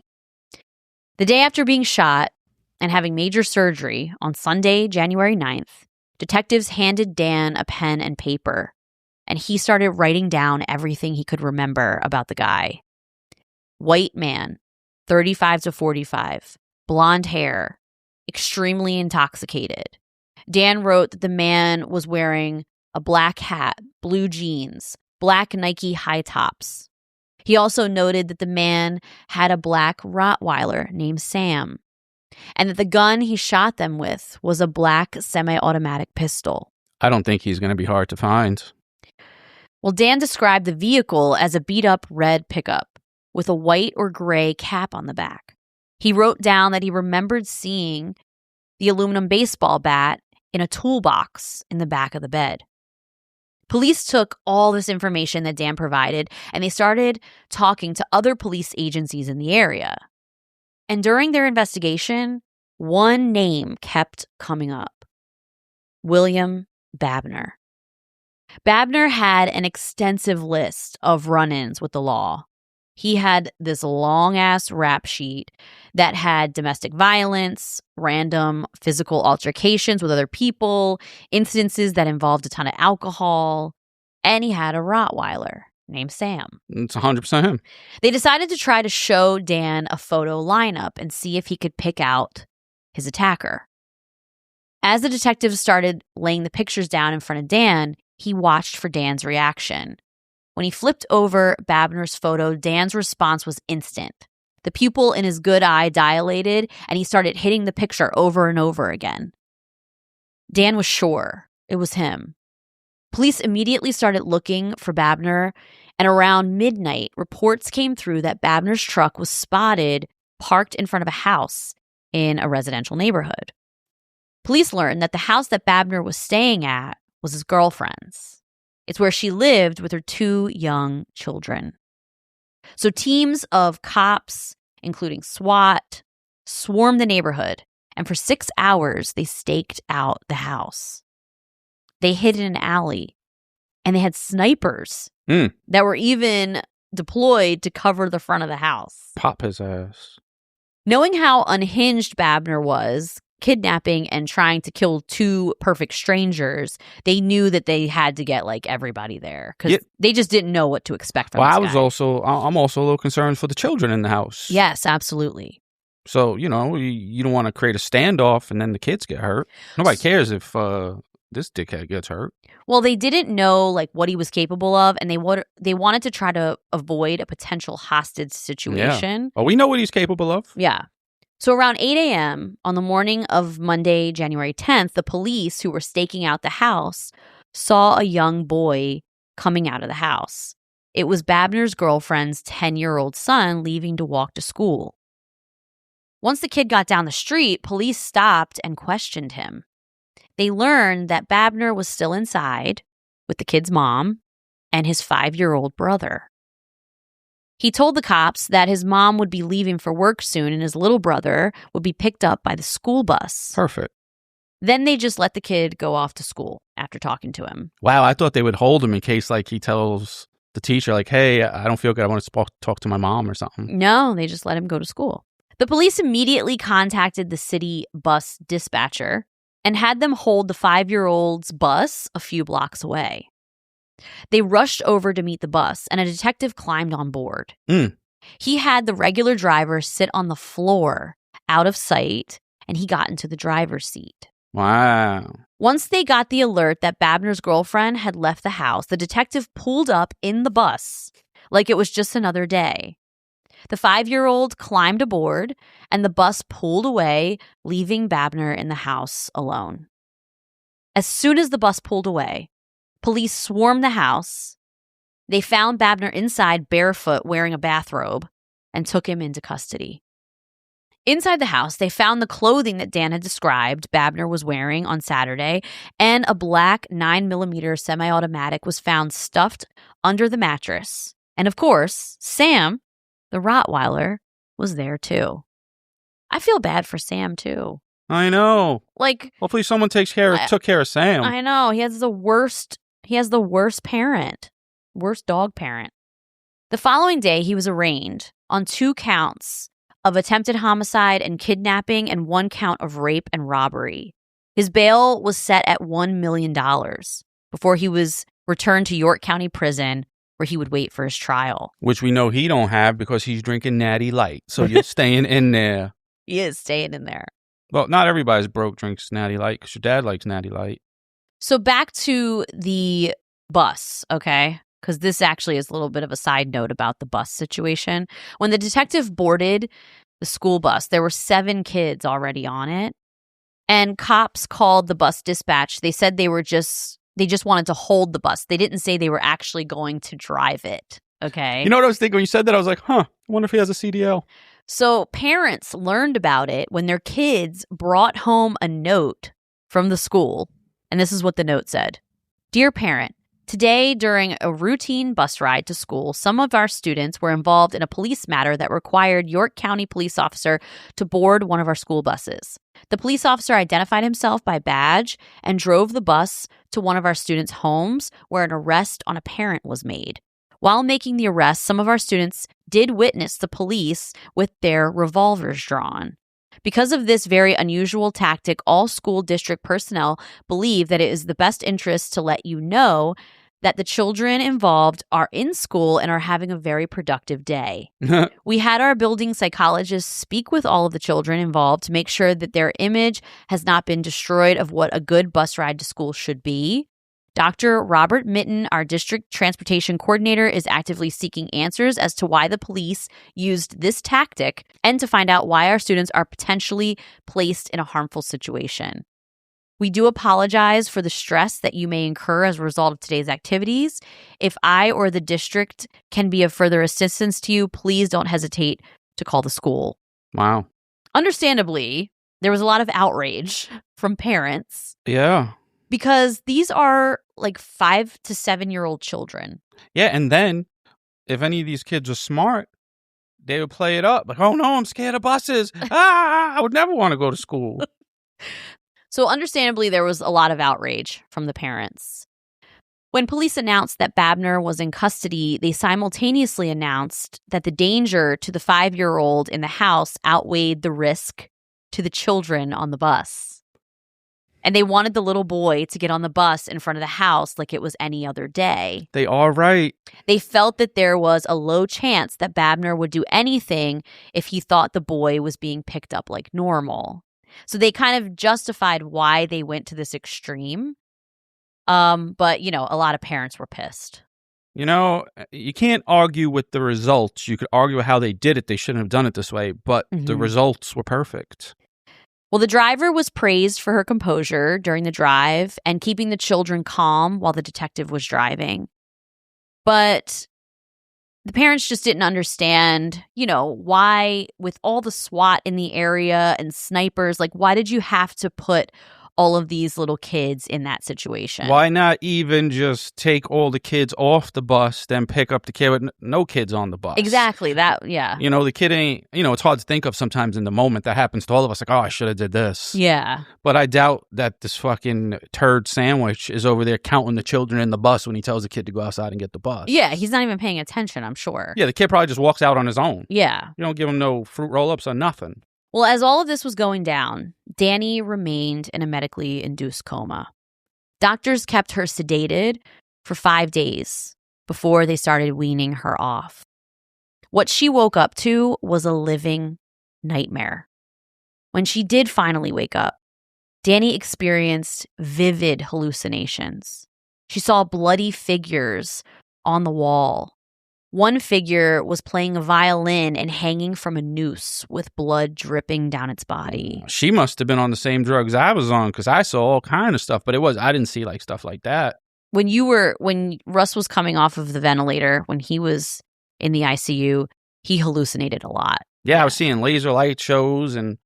The day after being shot and having major surgery on Sunday, January 9th, detectives handed Dan a pen and paper, and he started writing down everything he could remember about the guy. White man, 35 to 45, blonde hair, extremely intoxicated. Dan wrote that the man was wearing a black hat, blue jeans, black Nike high tops. He also noted that the man had a black Rottweiler named Sam, and that the gun he shot them with was a black semi-automatic pistol. I don't think he's going to be hard to find. Well, Dan described the vehicle as a beat-up red pickup with a white or gray cap on the back. He wrote down that he remembered seeing the aluminum baseball bat in a toolbox in the back of the bed. Police took all this information that Dan provided, and they started talking to other police agencies in the area. And during their investigation, one name kept coming up: William Babner. Babner had an extensive list of run-ins with the law. He had this long-ass rap sheet that had domestic violence, random physical altercations with other people, incidences that involved a ton of alcohol, and he had a Rottweiler named Sam. It's 100% him. They decided to try to show Dan a photo lineup and see if he could pick out his attacker. As the detectives started laying the pictures down in front of Dan, he watched for Dan's reaction. When he flipped over Babner's photo, Dan's response was instant. The pupil in his good eye dilated, and he started hitting the picture over and over again. Dan was sure it was him. Police immediately started looking for Babner, and around midnight, reports came through that Babner's truck was spotted parked in front of a house in a residential neighborhood. Police learned that the house that Babner was staying at was his girlfriend's. It's where she lived with her 2 young children. So teams of cops, including SWAT, swarmed the neighborhood, and for 6 hours, they staked out the house. They hid in an alley, and they had snipers that were even deployed to cover the front of the house. Pop his ass. Knowing how unhinged Babner was, kidnapping and trying to kill 2 perfect strangers, they knew that they had to get everybody there because they just didn't know what to expect from this guy. I'm also a little concerned for the children in the house. Yes, absolutely. So, you don't want to create a standoff and then the kids get hurt. Nobody cares if this dickhead gets hurt. Well, they didn't know what he was capable of, and they wanted to try to avoid a potential hostage situation. Yeah. Well, we know what he's capable of. Yeah. So around 8 a.m. on the morning of Monday, January 10th, the police who were staking out the house saw a young boy coming out of the house. It was Babner's girlfriend's 10-year-old son leaving to walk to school. Once the kid got down the street, police stopped and questioned him. they learned that Babner was still inside with the kid's mom and his 5-year-old brother. He told the cops that his mom would be leaving for work soon and his little brother would be picked up by the school bus. Perfect. Then they just let the kid go off to school after talking to him. Wow, I thought they would hold him in case, like, he tells the teacher, like, hey, I don't feel good. I want to talk to my mom or something. No, they just let him go to school. The police immediately contacted the city bus dispatcher and had them hold the 5-year-old's bus a few blocks away. They rushed over to meet the bus, and a detective climbed on board. He had the regular driver sit on the floor, out of sight, and he got into the driver's seat. Wow. Once they got the alert that Babner's girlfriend had left the house, the detective pulled up in the bus like it was just another day. The 5-year-old climbed aboard, and the bus pulled away, leaving Babner in the house alone. As soon as the bus pulled away, police swarmed the house. They found Babner inside barefoot wearing a bathrobe and took him into custody. Inside the house, they found the clothing that Dan had described Babner was wearing on Saturday, and a black 9mm semi-automatic was found stuffed under the mattress. And of course, Sam, the Rottweiler, was there too. I feel bad for Sam too. I know. Like, hopefully someone took care of Sam. I know. He has the worst parent. Worst dog parent. The following day, he was arraigned on 2 counts of attempted homicide and kidnapping and 1 count of rape and robbery. His bail was set at $1 million before he was returned to York County Prison, where he would wait for his trial. Which we know he don't have because he's drinking Natty Light. So you're staying in there. He is staying in there. Well, not everybody's broke drinks Natty Light because your dad likes Natty Light. So back to the bus, okay? Because this actually is a little bit of a side note about the bus situation. When the detective boarded the school bus, there were 7 kids already on it. And cops called the bus dispatch. They said they just wanted to hold the bus. They didn't say they were actually going to drive it, okay? You know what I was thinking when you said that? I was like, I wonder if he has a CDL. So parents learned about it when their kids brought home a note from the school. And this is what the note said. Dear parent, today during a routine bus ride to school, some of our students were involved in a police matter that required York County police officer to board one of our school buses. The police officer identified himself by badge and drove the bus to one of our students' homes where an arrest on a parent was made. While making the arrest, some of our students did witness the police with their revolvers drawn. Because of this very unusual tactic, all school district personnel believe that it is the best interest to let you know that the children involved are in school and are having a very productive day. We had our building psychologist speak with all of the children involved to make sure that their image has not been destroyed of what a good bus ride to school should be. Dr. Robert Mitten, our district transportation coordinator, is actively seeking answers as to why the police used this tactic and to find out why our students are potentially placed in a harmful situation. We do apologize for the stress that you may incur as a result of today's activities. If I or the district can be of further assistance to you, please don't hesitate to call the school. Wow. Understandably, there was a lot of outrage from parents. Yeah. Because these are like 5 to 7-year-old children. Yeah, and then if any of these kids are smart, they would play it up. Like, oh no, I'm scared of buses. I would never want to go to school. So understandably, there was a lot of outrage from the parents. When police announced that Babner was in custody, they simultaneously announced that the danger to the 5-year-old in the house outweighed the risk to the children on the bus. And they wanted the little boy to get on the bus in front of the house like it was any other day. They are right. They felt that there was a low chance that Babner would do anything if he thought the boy was being picked up like normal. So they kind of justified why they went to this extreme. But, a lot of parents were pissed. You can't argue with the results. You could argue how they did it. They shouldn't have done it this way, but the results were perfect. Well, the driver was praised for her composure during the drive and keeping the children calm while the detective was driving. But the parents just didn't understand, why with all the SWAT in the area and snipers, like why did you have to put all of these little kids in that situation. Why not even just take all the kids off the bus, then pick up the kid with no kids on the bus? Exactly. That, yeah. You know, the kid ain't, you know, it's hard to think of sometimes in the moment. That happens to all of us. Like, oh, I should have did this. Yeah. But I doubt that this fucking turd sandwich is over there counting the children in the bus when he tells the kid to go outside and get the bus. Yeah, he's not even paying attention, I'm sure. Yeah, the kid probably just walks out on his own. Yeah. You don't give him no fruit roll-ups or nothing. Well, as all of this was going down, Dani remained in a medically induced coma. Doctors kept her sedated for 5 days before they started weaning her off. What she woke up to was a living nightmare. When she did finally wake up, Dani experienced vivid hallucinations. She saw bloody figures on the wall. One figure was playing a violin and hanging from a noose with blood dripping down its body. She must have been on the same drugs I was on because I saw all kind of stuff, but I didn't see like stuff like that. When Russ was coming off of the ventilator, when he was in the ICU, he hallucinated a lot. Yeah, I was seeing laser light shows and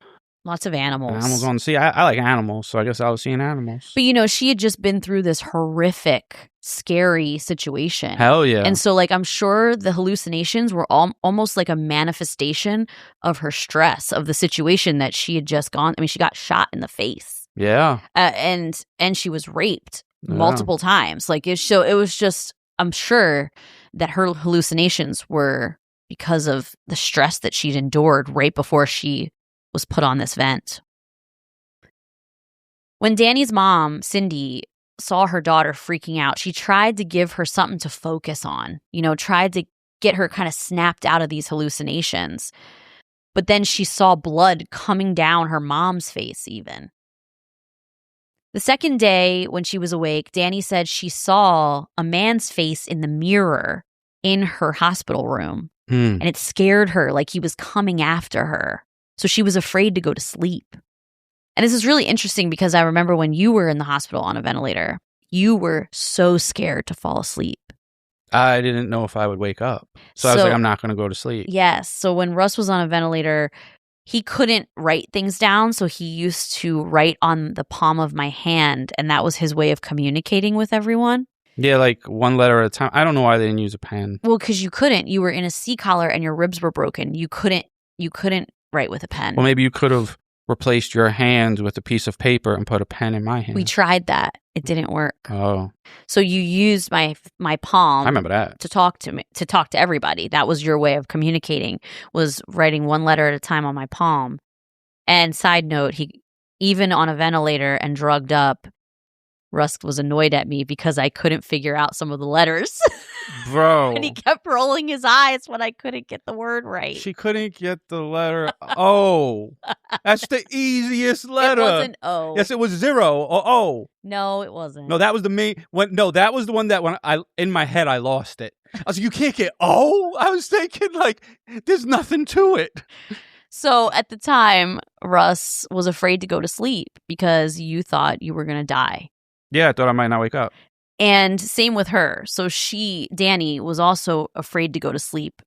lots of animals. Animals on the sea. I like animals, so I guess I was seeing animals. But, you know, she had just been through this horrific, scary situation. Hell yeah. And so, like, I'm sure the hallucinations were almost like a manifestation of her stress, of the situation that she had just gone. I mean, she got shot in the face. Yeah. And she was raped multiple times. Like, it was just, I'm sure that her hallucinations were because of the stress that she'd endured right before she was put on this vent. When Dani's mom, Cindy, saw her daughter freaking out, she tried to give her something to focus on, you know, tried to get her kind of snapped out of these hallucinations. But then she saw blood coming down her mom's face even. The second day when she was awake, Dani said she saw a man's face in the mirror in her hospital room. And it scared her, like he was coming after her. So she was afraid to go to sleep. And this is really interesting because I remember when you were in the hospital on a ventilator, you were so scared to fall asleep. I didn't know if I would wake up. So I was like, I'm not going to go to sleep. Yes. So when Russ was on a ventilator, he couldn't write things down. So he used to write on the palm of my hand. And that was his way of communicating with everyone. Yeah, like one letter at a time. I don't know why they didn't use a pen. Well, because you couldn't. You were in a C collar and your ribs were broken. You couldn't write with a pen. Well, maybe you could have replaced your hands with a piece of paper and put a pen in my hand. We tried that. It didn't work. Oh. So you used my palm. I remember that. To talk to everybody. That was your way of communicating, was writing one letter at a time on my palm. And side note, he, even on a ventilator and drugged up, Russ was annoyed at me because I couldn't figure out some of the letters. Bro. And he kept rolling his eyes when I couldn't get the word right. She couldn't get the letter O. That's the easiest letter. It wasn't O. Yes, it was 0 or O. No, it wasn't. No, that was the main one. No, that was the one that when in my head, I lost it. I was like, you can't get O? I was thinking, like, there's nothing to it. So at the time, Russ was afraid to go to sleep because you thought you were going to die. Yeah, I thought I might not wake up. And same with her. So Dani, was also afraid to go to sleep.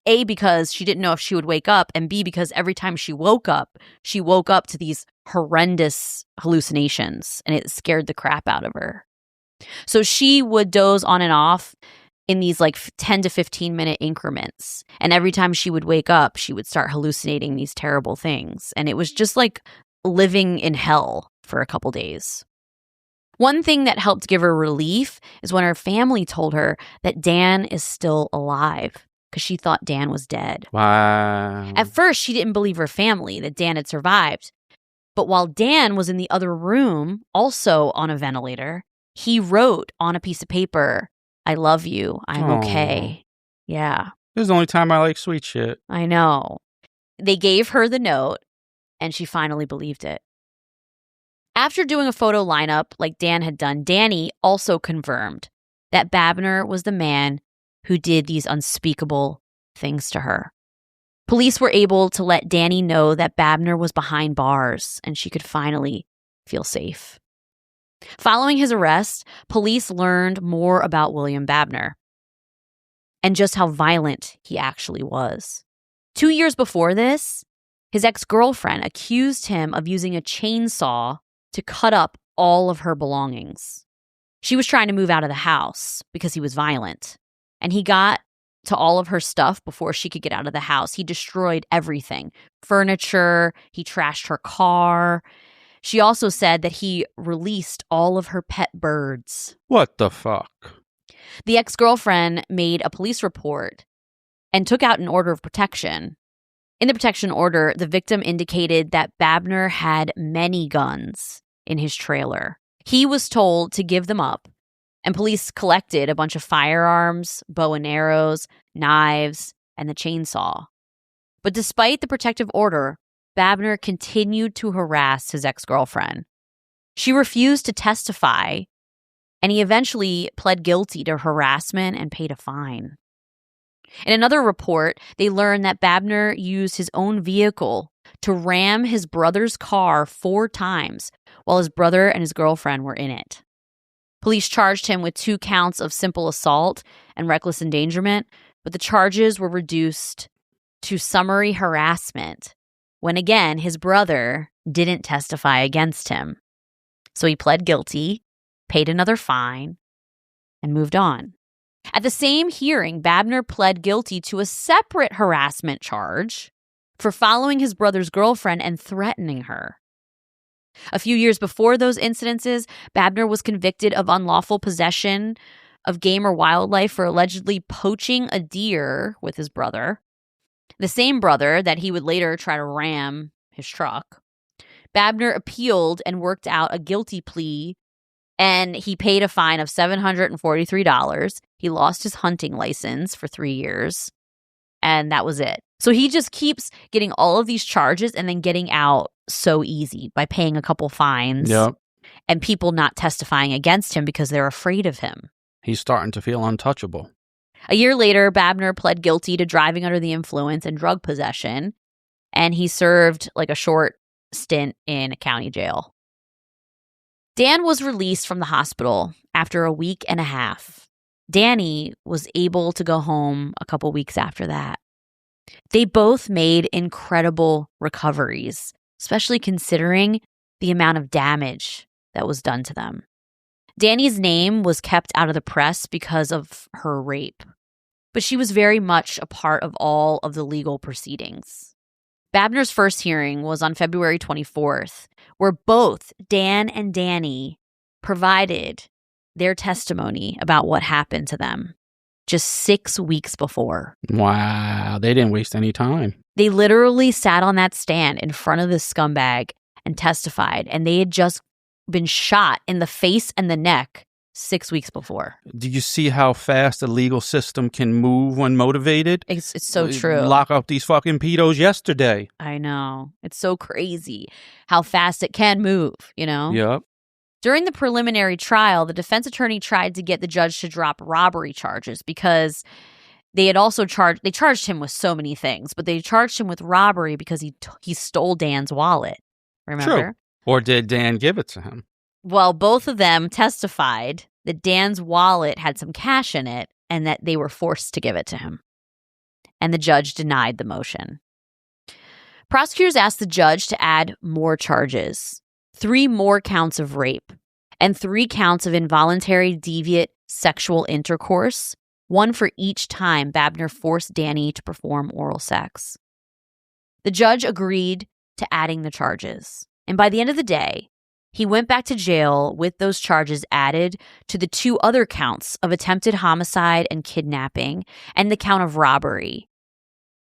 A, because she didn't know if she would wake up, and B, because every time she woke up to these horrendous hallucinations, and it scared the crap out of her. So she would doze on and off in these like 10 to 15 minute increments. And every time she would wake up, she would start hallucinating these terrible things. And it was just like living in hell for a couple days. One thing that helped give her relief is when her family told her that Dan is still alive, because she thought Dan was dead. Wow. At first, she didn't believe her family that Dan had survived. But while Dan was in the other room, also on a ventilator, he wrote on a piece of paper, "I love you. I'm okay." Yeah. This is the only time I like sweet shit. I know. They gave her the note, and she finally believed it. After doing a photo lineup like Dan had done, Dani also confirmed that Babner was the man who did these unspeakable things to her. Police were able to let Dani know that Babner was behind bars and she could finally feel safe. Following his arrest, police learned more about William Babner and just how violent he actually was. 2 years before this, his ex-girlfriend accused him of using a chainsaw to cut up all of her belongings. She was trying to move out of the house because he was violent, and he got to all of her stuff before she could get out of the house. He destroyed everything. Furniture, he trashed her car. She also said that he released all of her pet birds. What the fuck? The ex-girlfriend made a police report and took out an order of protection. In the protection order, the victim indicated that Babner had many guns in his trailer. He was told to give them up, and police collected a bunch of firearms, bow and arrows, knives, and the chainsaw. But despite the protective order, Babner continued to harass his ex-girlfriend. She refused to testify, and he eventually pled guilty to harassment and paid a fine. In another report, they learned that Babner used his own vehicle to ram his brother's car 4 times while his brother and his girlfriend were in it. Police charged him with 2 counts of simple assault and reckless endangerment, but the charges were reduced to summary harassment when, again, his brother didn't testify against him. So he pled guilty, paid another fine, and moved on. At the same hearing, Babner pled guilty to a separate harassment charge for following his brother's girlfriend and threatening her. A few years before those incidences, Babner was convicted of unlawful possession of game or wildlife for allegedly poaching a deer with his brother, the same brother that he would later try to ram his truck. Babner appealed and worked out a guilty plea, and he paid a fine of $743. He lost his hunting license for 3 years, and that was it. So he just keeps getting all of these charges and then getting out so easy by paying a couple fines. Yep. And people not testifying against him because they're afraid of him. He's starting to feel untouchable. A year later, Babner pled guilty to driving under the influence and drug possession, and he served like a short stint in a county jail. Dan was released from the hospital after a week and a half. Dani was able to go home a couple weeks after that. They both made incredible recoveries, especially considering the amount of damage that was done to them. Dani's name was kept out of the press because of her rape, but she was very much a part of all of the legal proceedings. Babner's first hearing was on February 24th, where both Dan and Dani provided their testimony about what happened to them just 6 weeks before. Wow, they didn't waste any time. They literally sat on that stand in front of this scumbag and testified, and they had just been shot in the face and the neck 6 weeks before. Do you see how fast the legal system can move when motivated? It's so true. Lock up these fucking pedos yesterday. I know. It's so crazy how fast it can move, you know? Yep. During the preliminary trial, the defense attorney tried to get the judge to drop robbery charges because they had also charged him with so many things, but they charged him with robbery because he stole Dan's wallet. Remember? True. Or did Dan give it to him? Well, both of them testified that Dan's wallet had some cash in it and that they were forced to give it to him. And the judge denied the motion. Prosecutors asked the judge to add more charges, 3 more counts of rape, and 3 counts of involuntary deviant sexual intercourse, 1 for each time Babner forced Dani to perform oral sex. The judge agreed to adding the charges, and by the end of the day, he went back to jail with those charges added to the 2 other counts of attempted homicide and kidnapping, and the count of robbery,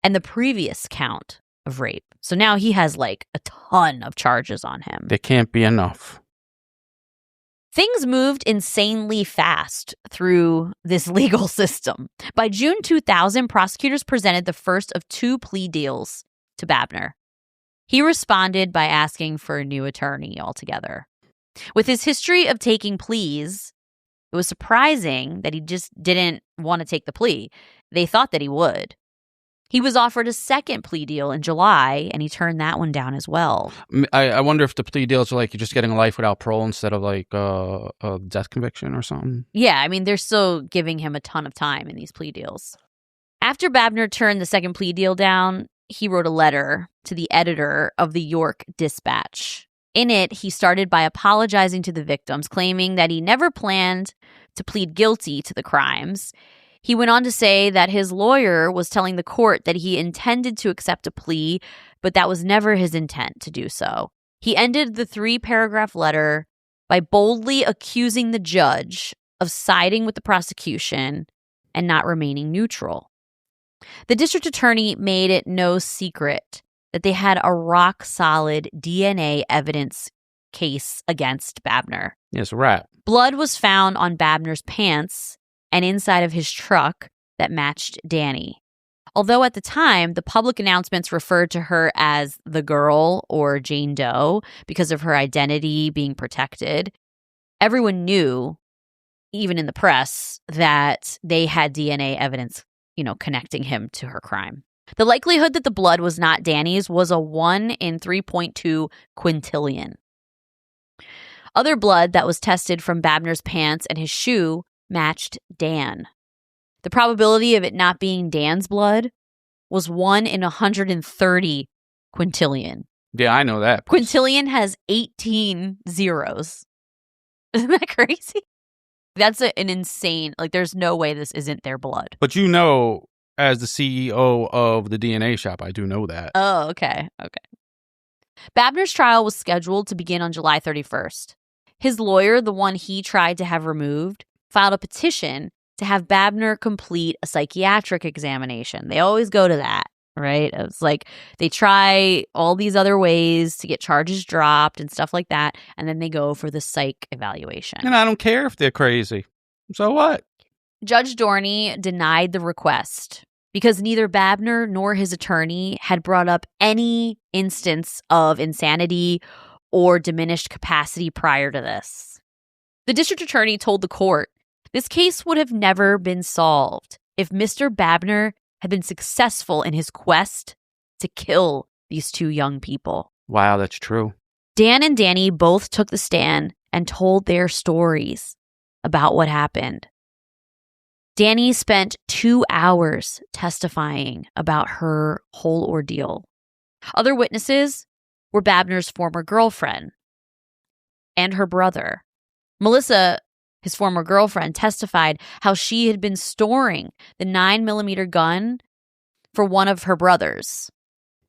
and the previous count of rape. So now he has like a ton of charges on him. There can't be enough. Things moved insanely fast through this legal system. By June 2000, prosecutors presented the first of 2 plea deals to Babner. He responded by asking for a new attorney altogether. With his history of taking pleas, it was surprising that he just didn't want to take the plea. They thought that he would. He was offered a second plea deal in July, and he turned that one down as well. I wonder if the plea deals are like you're just getting life without parole instead of like a death conviction or something. Yeah, I mean, they're still giving him a ton of time in these plea deals. After Babner turned the second plea deal down, he wrote a letter to the editor of the York Dispatch. In it, he started by apologizing to the victims, claiming that he never planned to plead guilty to the crimes. He went on to say that his lawyer was telling the court that he intended to accept a plea, but that was never his intent to do so. He ended the 3-paragraph letter by boldly accusing the judge of siding with the prosecution and not remaining neutral. The district attorney made it no secret that they had a rock-solid DNA evidence case against Babner. Yes, right. Blood was found on Babner's pants and inside of his truck that matched Dani. Although at the time, the public announcements referred to her as the girl or Jane Doe because of her identity being protected, everyone knew, even in the press, that they had DNA evidence, connecting him to her crime. The likelihood that the blood was not Dani's was a 1 in 3.2 quintillion. Other blood that was tested from Babner's pants and his shoe matched Dan. The probability of it not being Dan's blood was 1 in 130 quintillion. Yeah, I know that. Quintillion has 18 zeros. Isn't that crazy? That's an insane, there's no way this isn't their blood. But as the CEO of the DNA shop, I do know that. Oh, okay. Babner's trial was scheduled to begin on July 31st. His lawyer, the one he tried to have removed, filed a petition to have Babner complete a psychiatric examination. They always go to that, right? It's like they try all these other ways to get charges dropped and stuff like that, and then they go for the psych evaluation. And I don't care if they're crazy. So what? Judge Dorney denied the request because neither Babner nor his attorney had brought up any instance of insanity or diminished capacity prior to this. The district attorney told the court this case would have never been solved if Mr. Babner had been successful in his quest to kill these 2 young people. Wow, that's true. Dan and Dani both took the stand and told their stories about what happened. Dani spent 2 hours testifying about her whole ordeal. Other witnesses were Babner's former girlfriend and her brother. Melissa, his former girlfriend, testified how she had been storing the 9mm gun for one of her brothers,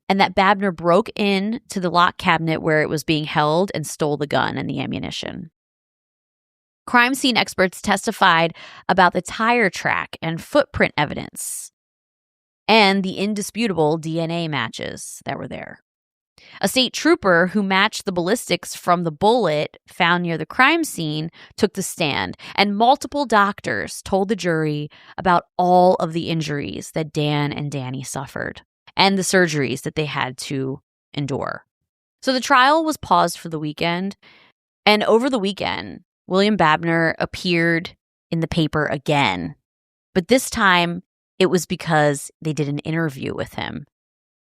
and that Babner broke into the lock cabinet where it was being held and stole the gun and the ammunition. Crime scene experts testified about the tire track and footprint evidence and the indisputable DNA matches that were there. A state trooper who matched the ballistics from the bullet found near the crime scene took the stand, and multiple doctors told the jury about all of the injuries that Dan and Dani suffered and the surgeries that they had to endure. So the trial was paused for the weekend, and over the weekend, William Babner appeared in the paper again, but this time it was because they did an interview with him.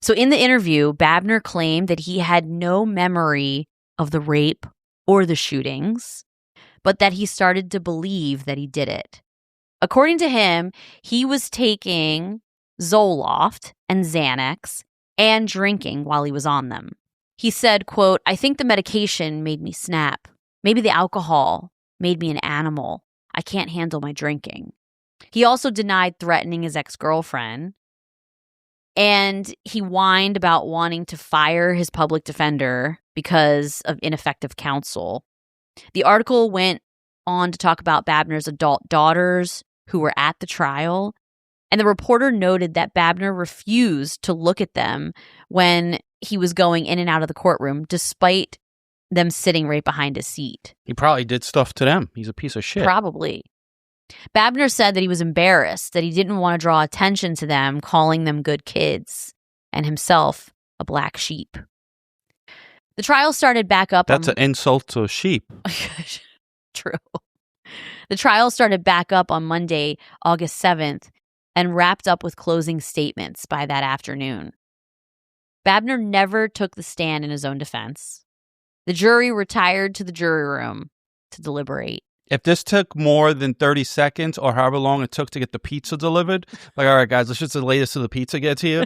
So in the interview, Babner claimed that he had no memory of the rape or the shootings, but that he started to believe that he did it. According to him, he was taking Zoloft and Xanax and drinking while he was on them. He said, quote, "I think the medication made me snap. Maybe the alcohol made me an animal. I can't handle my drinking." He also denied threatening his ex-girlfriend, and he whined about wanting to fire his public defender because of ineffective counsel. The article went on to talk about Babner's adult daughters who were at the trial, and the reporter noted that Babner refused to look at them when he was going in and out of the courtroom, despite them sitting right behind his seat. He probably did stuff to them. He's a piece of shit. Probably. Babner said that he was embarrassed, that he didn't want to draw attention to them, calling them good kids, and himself a black sheep. The trial started back up. That's an insult to a sheep. True. The trial started back up on Monday, August 7th, and wrapped up with closing statements by that afternoon. Babner never took the stand in his own defense. The jury retired to the jury room to deliberate. If this took more than 30 seconds or however long it took to get the pizza delivered, all right, guys, let's just delay this till the pizza gets here.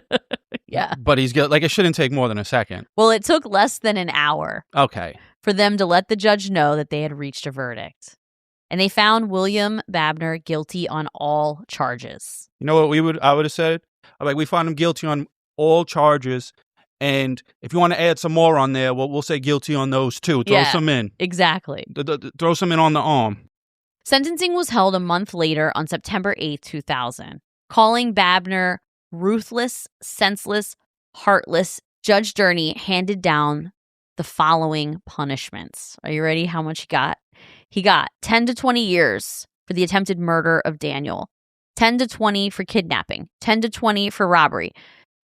Yeah. But he's got, like, it shouldn't take more than a second. Well, it took less than an hour Okay. for them to let the judge know that they had reached a verdict. And they found William Babner guilty on all charges. You know what I would have said? Like, we found him guilty on all charges, and if you want to add some more on there, we'll say guilty on those too. Throw some in. Exactly. Throw some in on the arm. Sentencing was held a month later on September 8th, 2000. Calling Babner ruthless, senseless, heartless, Judge Durney handed down the following punishments. Are you ready? How much he got? He got 10 to 20 years for the attempted murder of Daniel, 10 to 20 for kidnapping, 10 to 20 for robbery,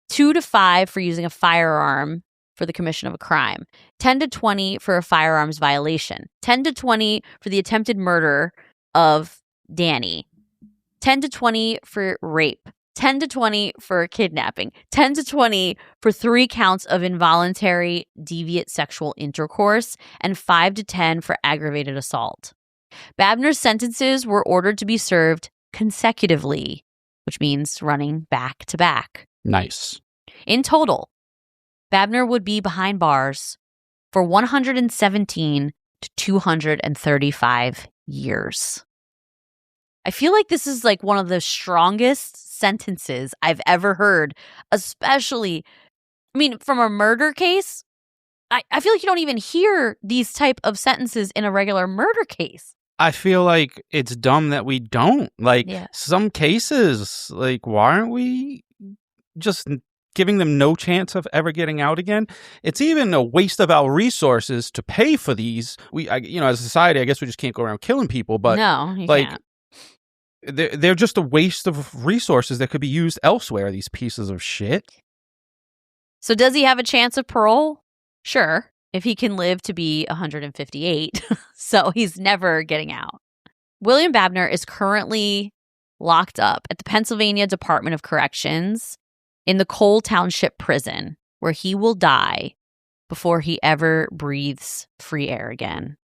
2 to 5 for using a firearm for the commission of a crime, 10 to 20 for a firearms violation, 10 to 20 for the attempted murder of Dani, 10 to 20 for rape, 10 to 20 for kidnapping, 10 to 20 for 3 counts of involuntary deviant sexual intercourse, and 5 to 10 for aggravated assault. Babner's sentences were ordered to be served consecutively, which means running back to back. Nice. In total, Babner would be behind bars for 117 to 235 years. I feel like this is like one of the strongest sentences I've ever heard, especially, I mean, from a murder case. I feel like you don't even hear these type of sentences in a regular murder case. I feel like it's dumb that we don't. Like, some cases, like, why aren't we just giving them no chance of ever getting out again? It's even a waste of our resources to pay for these. As a society, I guess we just can't go around killing people. But no, you like, can't. They're just a waste of resources that could be used elsewhere, these pieces of shit. So does he have a chance of parole? Sure, if he can live to be 158. So he's never getting out. William Babner is currently locked up at the Pennsylvania Department of Corrections in the Cole Township Prison, where he will die before he ever breathes free air again.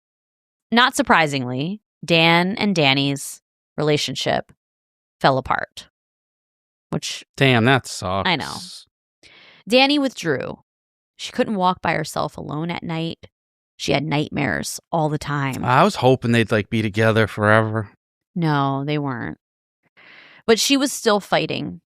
Not surprisingly, Dan and Dani's relationship fell apart. Which, damn, that sucks. I know. Dani withdrew. She couldn't walk by herself alone at night. She had nightmares all the time. I was hoping they'd like be together forever. No, they weren't. But she was still fighting.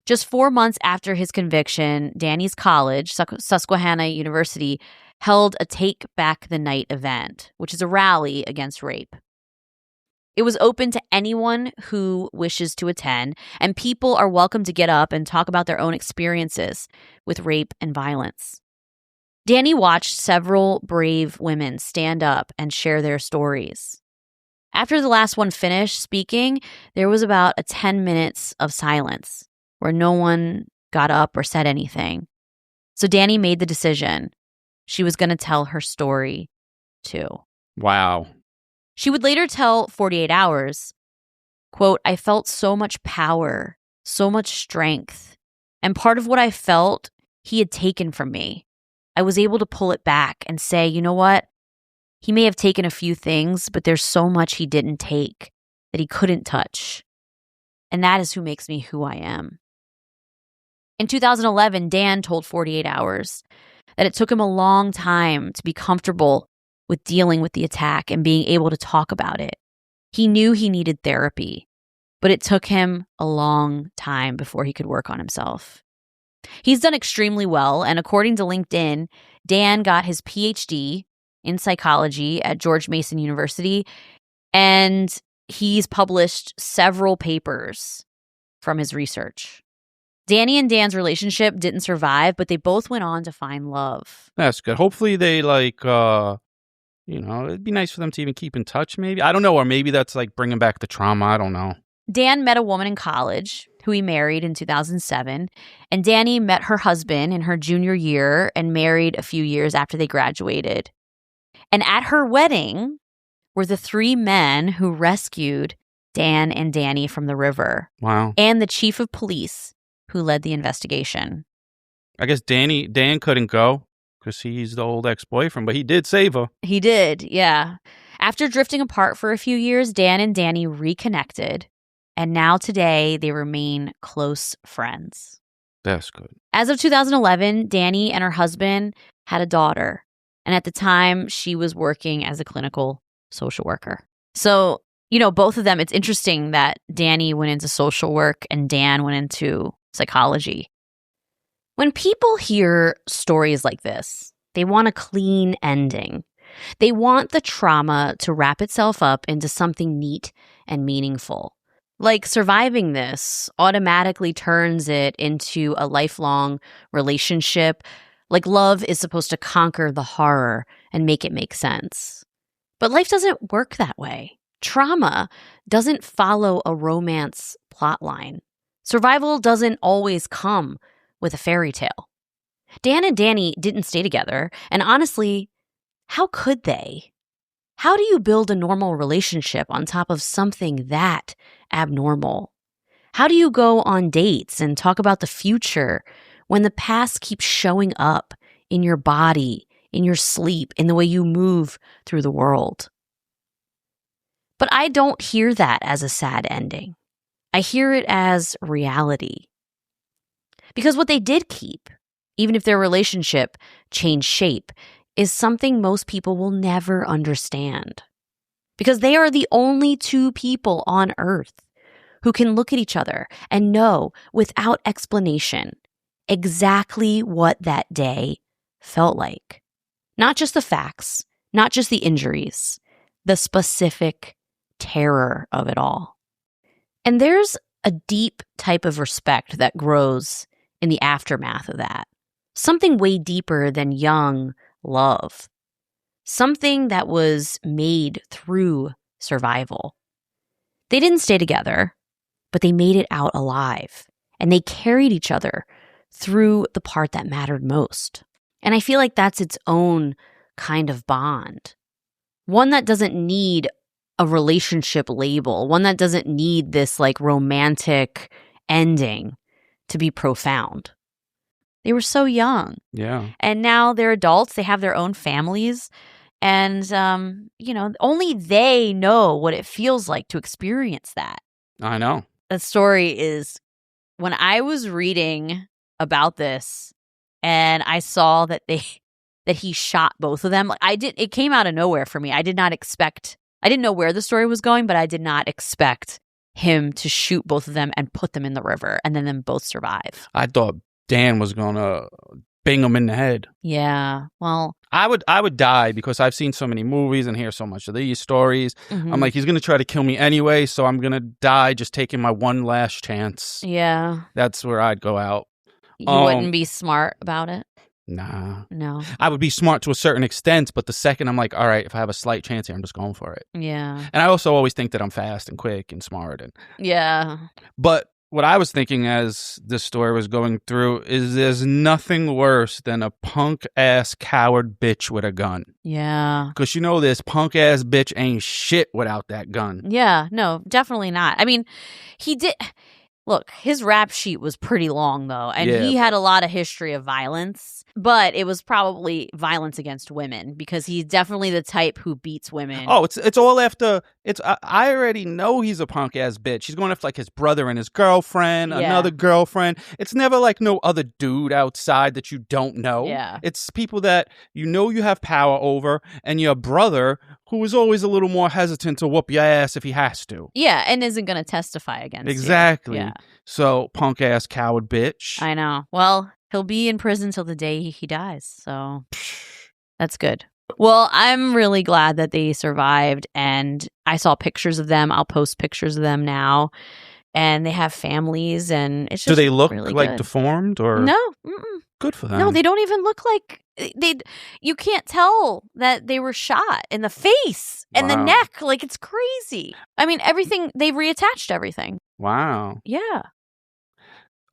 Just 4 months after his conviction, Dani's college, Susquehanna University, held a Take Back the Night event, which is a rally against rape. It was open to anyone who wishes to attend, and people are welcome to get up and talk about their own experiences with rape and violence. Dani watched several brave women stand up and share their stories. After the last one finished speaking, there was about 10 minutes of silence where no one got up or said anything. So Dani made the decision. She was going to tell her story, too. Wow. She would later tell 48 Hours, quote, "I felt so much power, so much strength, and part of what I felt he had taken from me. I was able to pull it back and say, you know what? He may have taken a few things, but there's so much he didn't take that he couldn't touch. And that is who makes me who I am." In 2011, Dan told 48 Hours that it took him a long time to be comfortable with dealing with the attack and being able to talk about it. He knew he needed therapy, but it took him a long time before he could work on himself. He's done extremely well, and according to LinkedIn, Dan got his PhD in psychology at George Mason University, and he's published several papers from his research. Dani and Dan's relationship didn't survive, but they both went on to find love. That's good. Hopefully they it'd be nice for them to even keep in touch, maybe. I don't know, or maybe that's like bringing back the trauma. I don't know. Dan met a woman in college who he married in 2007, and Dani met her husband in her junior year and married a few years after they graduated. And at her wedding were the 3 men who rescued Dan and Dani from the river. Wow. And the chief of police who led the investigation. I guess Dan couldn't go because he's the old ex-boyfriend, but he did save her. He did, yeah. After drifting apart for a few years, Dan and Dani reconnected, and now today they remain close friends. That's good. As of 2011, Dani and her husband had a daughter. And at the time, she was working as a clinical social worker. So, both of them, it's interesting that Dani went into social work and Dan went into psychology. When people hear stories like this, they want a clean ending. They want the trauma to wrap itself up into something neat and meaningful. Like surviving this automatically turns it into a lifelong relationship. Like love is supposed to conquer the horror and make it make sense. But life doesn't work that way. Trauma doesn't follow a romance plotline. Survival doesn't always come with a fairy tale. Dan and Dani didn't stay together, and honestly, how could they? How do you build a normal relationship on top of something that abnormal? How do you go on dates and talk about the future when the past keeps showing up in your body, in your sleep, in the way you move through the world? But I don't hear that as a sad ending. I hear it as reality. Because what they did keep, even if their relationship changed shape, is something most people will never understand. Because they are the only two people on earth who can look at each other and know without explanation exactly what that day felt like. Not just the facts, not just the injuries, the specific terror of it all. And there's a deep type of respect that grows in the aftermath of that. Something way deeper than young love. Something that was made through survival. They didn't stay together, but they made it out alive. And they carried each other through the part that mattered most. And I feel like that's its own kind of bond. One that doesn't need a relationship label. One that doesn't need this like romantic ending to be profound. They were so young. Yeah. And now they're adults. They have their own families. And, only they know what it feels like to experience that. I know. That story is when I was reading about this and I saw that he shot both of them. Like it came out of nowhere for me. I didn't know where the story was going, but I did not expect him to shoot both of them and put them in the river and then them both survive. I thought Dan was going to bang him in the head. Yeah. Well, I would die because I've seen so many movies and hear so much of these stories. mm-hmm. I'm like, he's going to try to kill me anyway, so I'm going to die just taking my one last chance. Yeah. That's where I'd go out. You wouldn't be smart about it? Nah. No. I would be smart to a certain extent, but the second I'm like, all right, if I have a slight chance here, I'm just going for it. Yeah. And I also always think that I'm fast and quick and smart. Yeah. But what I was thinking as this story was going through is there's nothing worse than a punk-ass coward bitch with a gun. Yeah. Because this punk-ass bitch ain't shit without that gun. Yeah. No, definitely not. I mean, he did... Look, his rap sheet was pretty long, though, and he had a lot of history of violence, but it was probably violence against women because he's definitely the type who beats women. Oh, it's all after... I already know he's a punk-ass bitch. He's going after, like, his brother and his girlfriend, another girlfriend. It's never, like, no other dude outside that you don't know. Yeah. It's people that you have power over, and your brother, who is always a little more hesitant to whoop your ass if he has to. Yeah, and isn't going to testify against you. Exactly. Yeah. So, punk-ass coward bitch. I know. Well, he'll be in prison till the day he dies, so that's good. Well, I'm really glad that they survived, and I saw pictures of them. I'll post pictures of them now, and they have families, and it's just Do they look really like good. Deformed or? No. Mm-mm. Good for them. No, they don't even look like you can't tell that they were shot in the face and the neck. Like, it's crazy. I mean, everything, they've reattached everything. Wow. Yeah.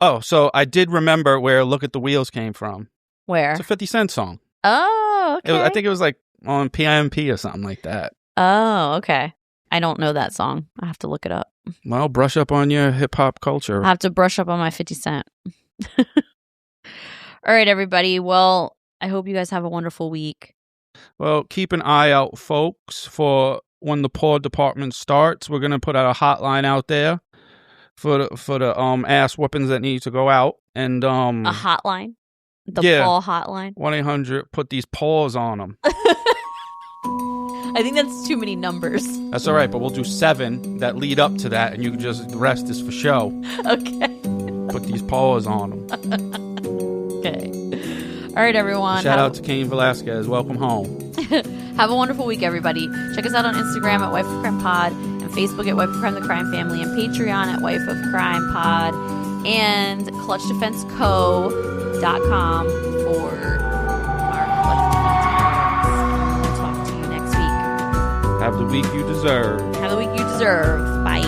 Oh, so I did remember where Look at the Wheels came from. Where? It's a 50 Cent song. Oh, okay. I think it was like on PIMP or something like that. Oh, okay. I don't know that song. I have to look it up. Well, brush up on your hip-hop culture. I have to brush up on my 50 Cent. All right, everybody. Well, I hope you guys have a wonderful week. Well, keep an eye out, folks, for when the Paw Department starts. We're going to put out a hotline out there. for the ass whoopings that need to go out. And A hotline? The paw hotline? 1-800, put these paws on them. I think that's too many numbers. That's all right, but we'll do 7 that lead up to that, and you can just, the rest is for show. Okay. Put these paws on them. Okay. All right, everyone. Shout out to Cain Velasquez. Welcome home. Have a wonderful week, everybody. Check us out on Instagram at Wife of Crime Pod, and Facebook at Wife of Crime The Crime Family, and Patreon at Wife of Crime Pod, and ClutchDefenseCo.com for our Clutch Defense products. We'll talk to you next week. Have the week you deserve. Have the week you deserve. Bye.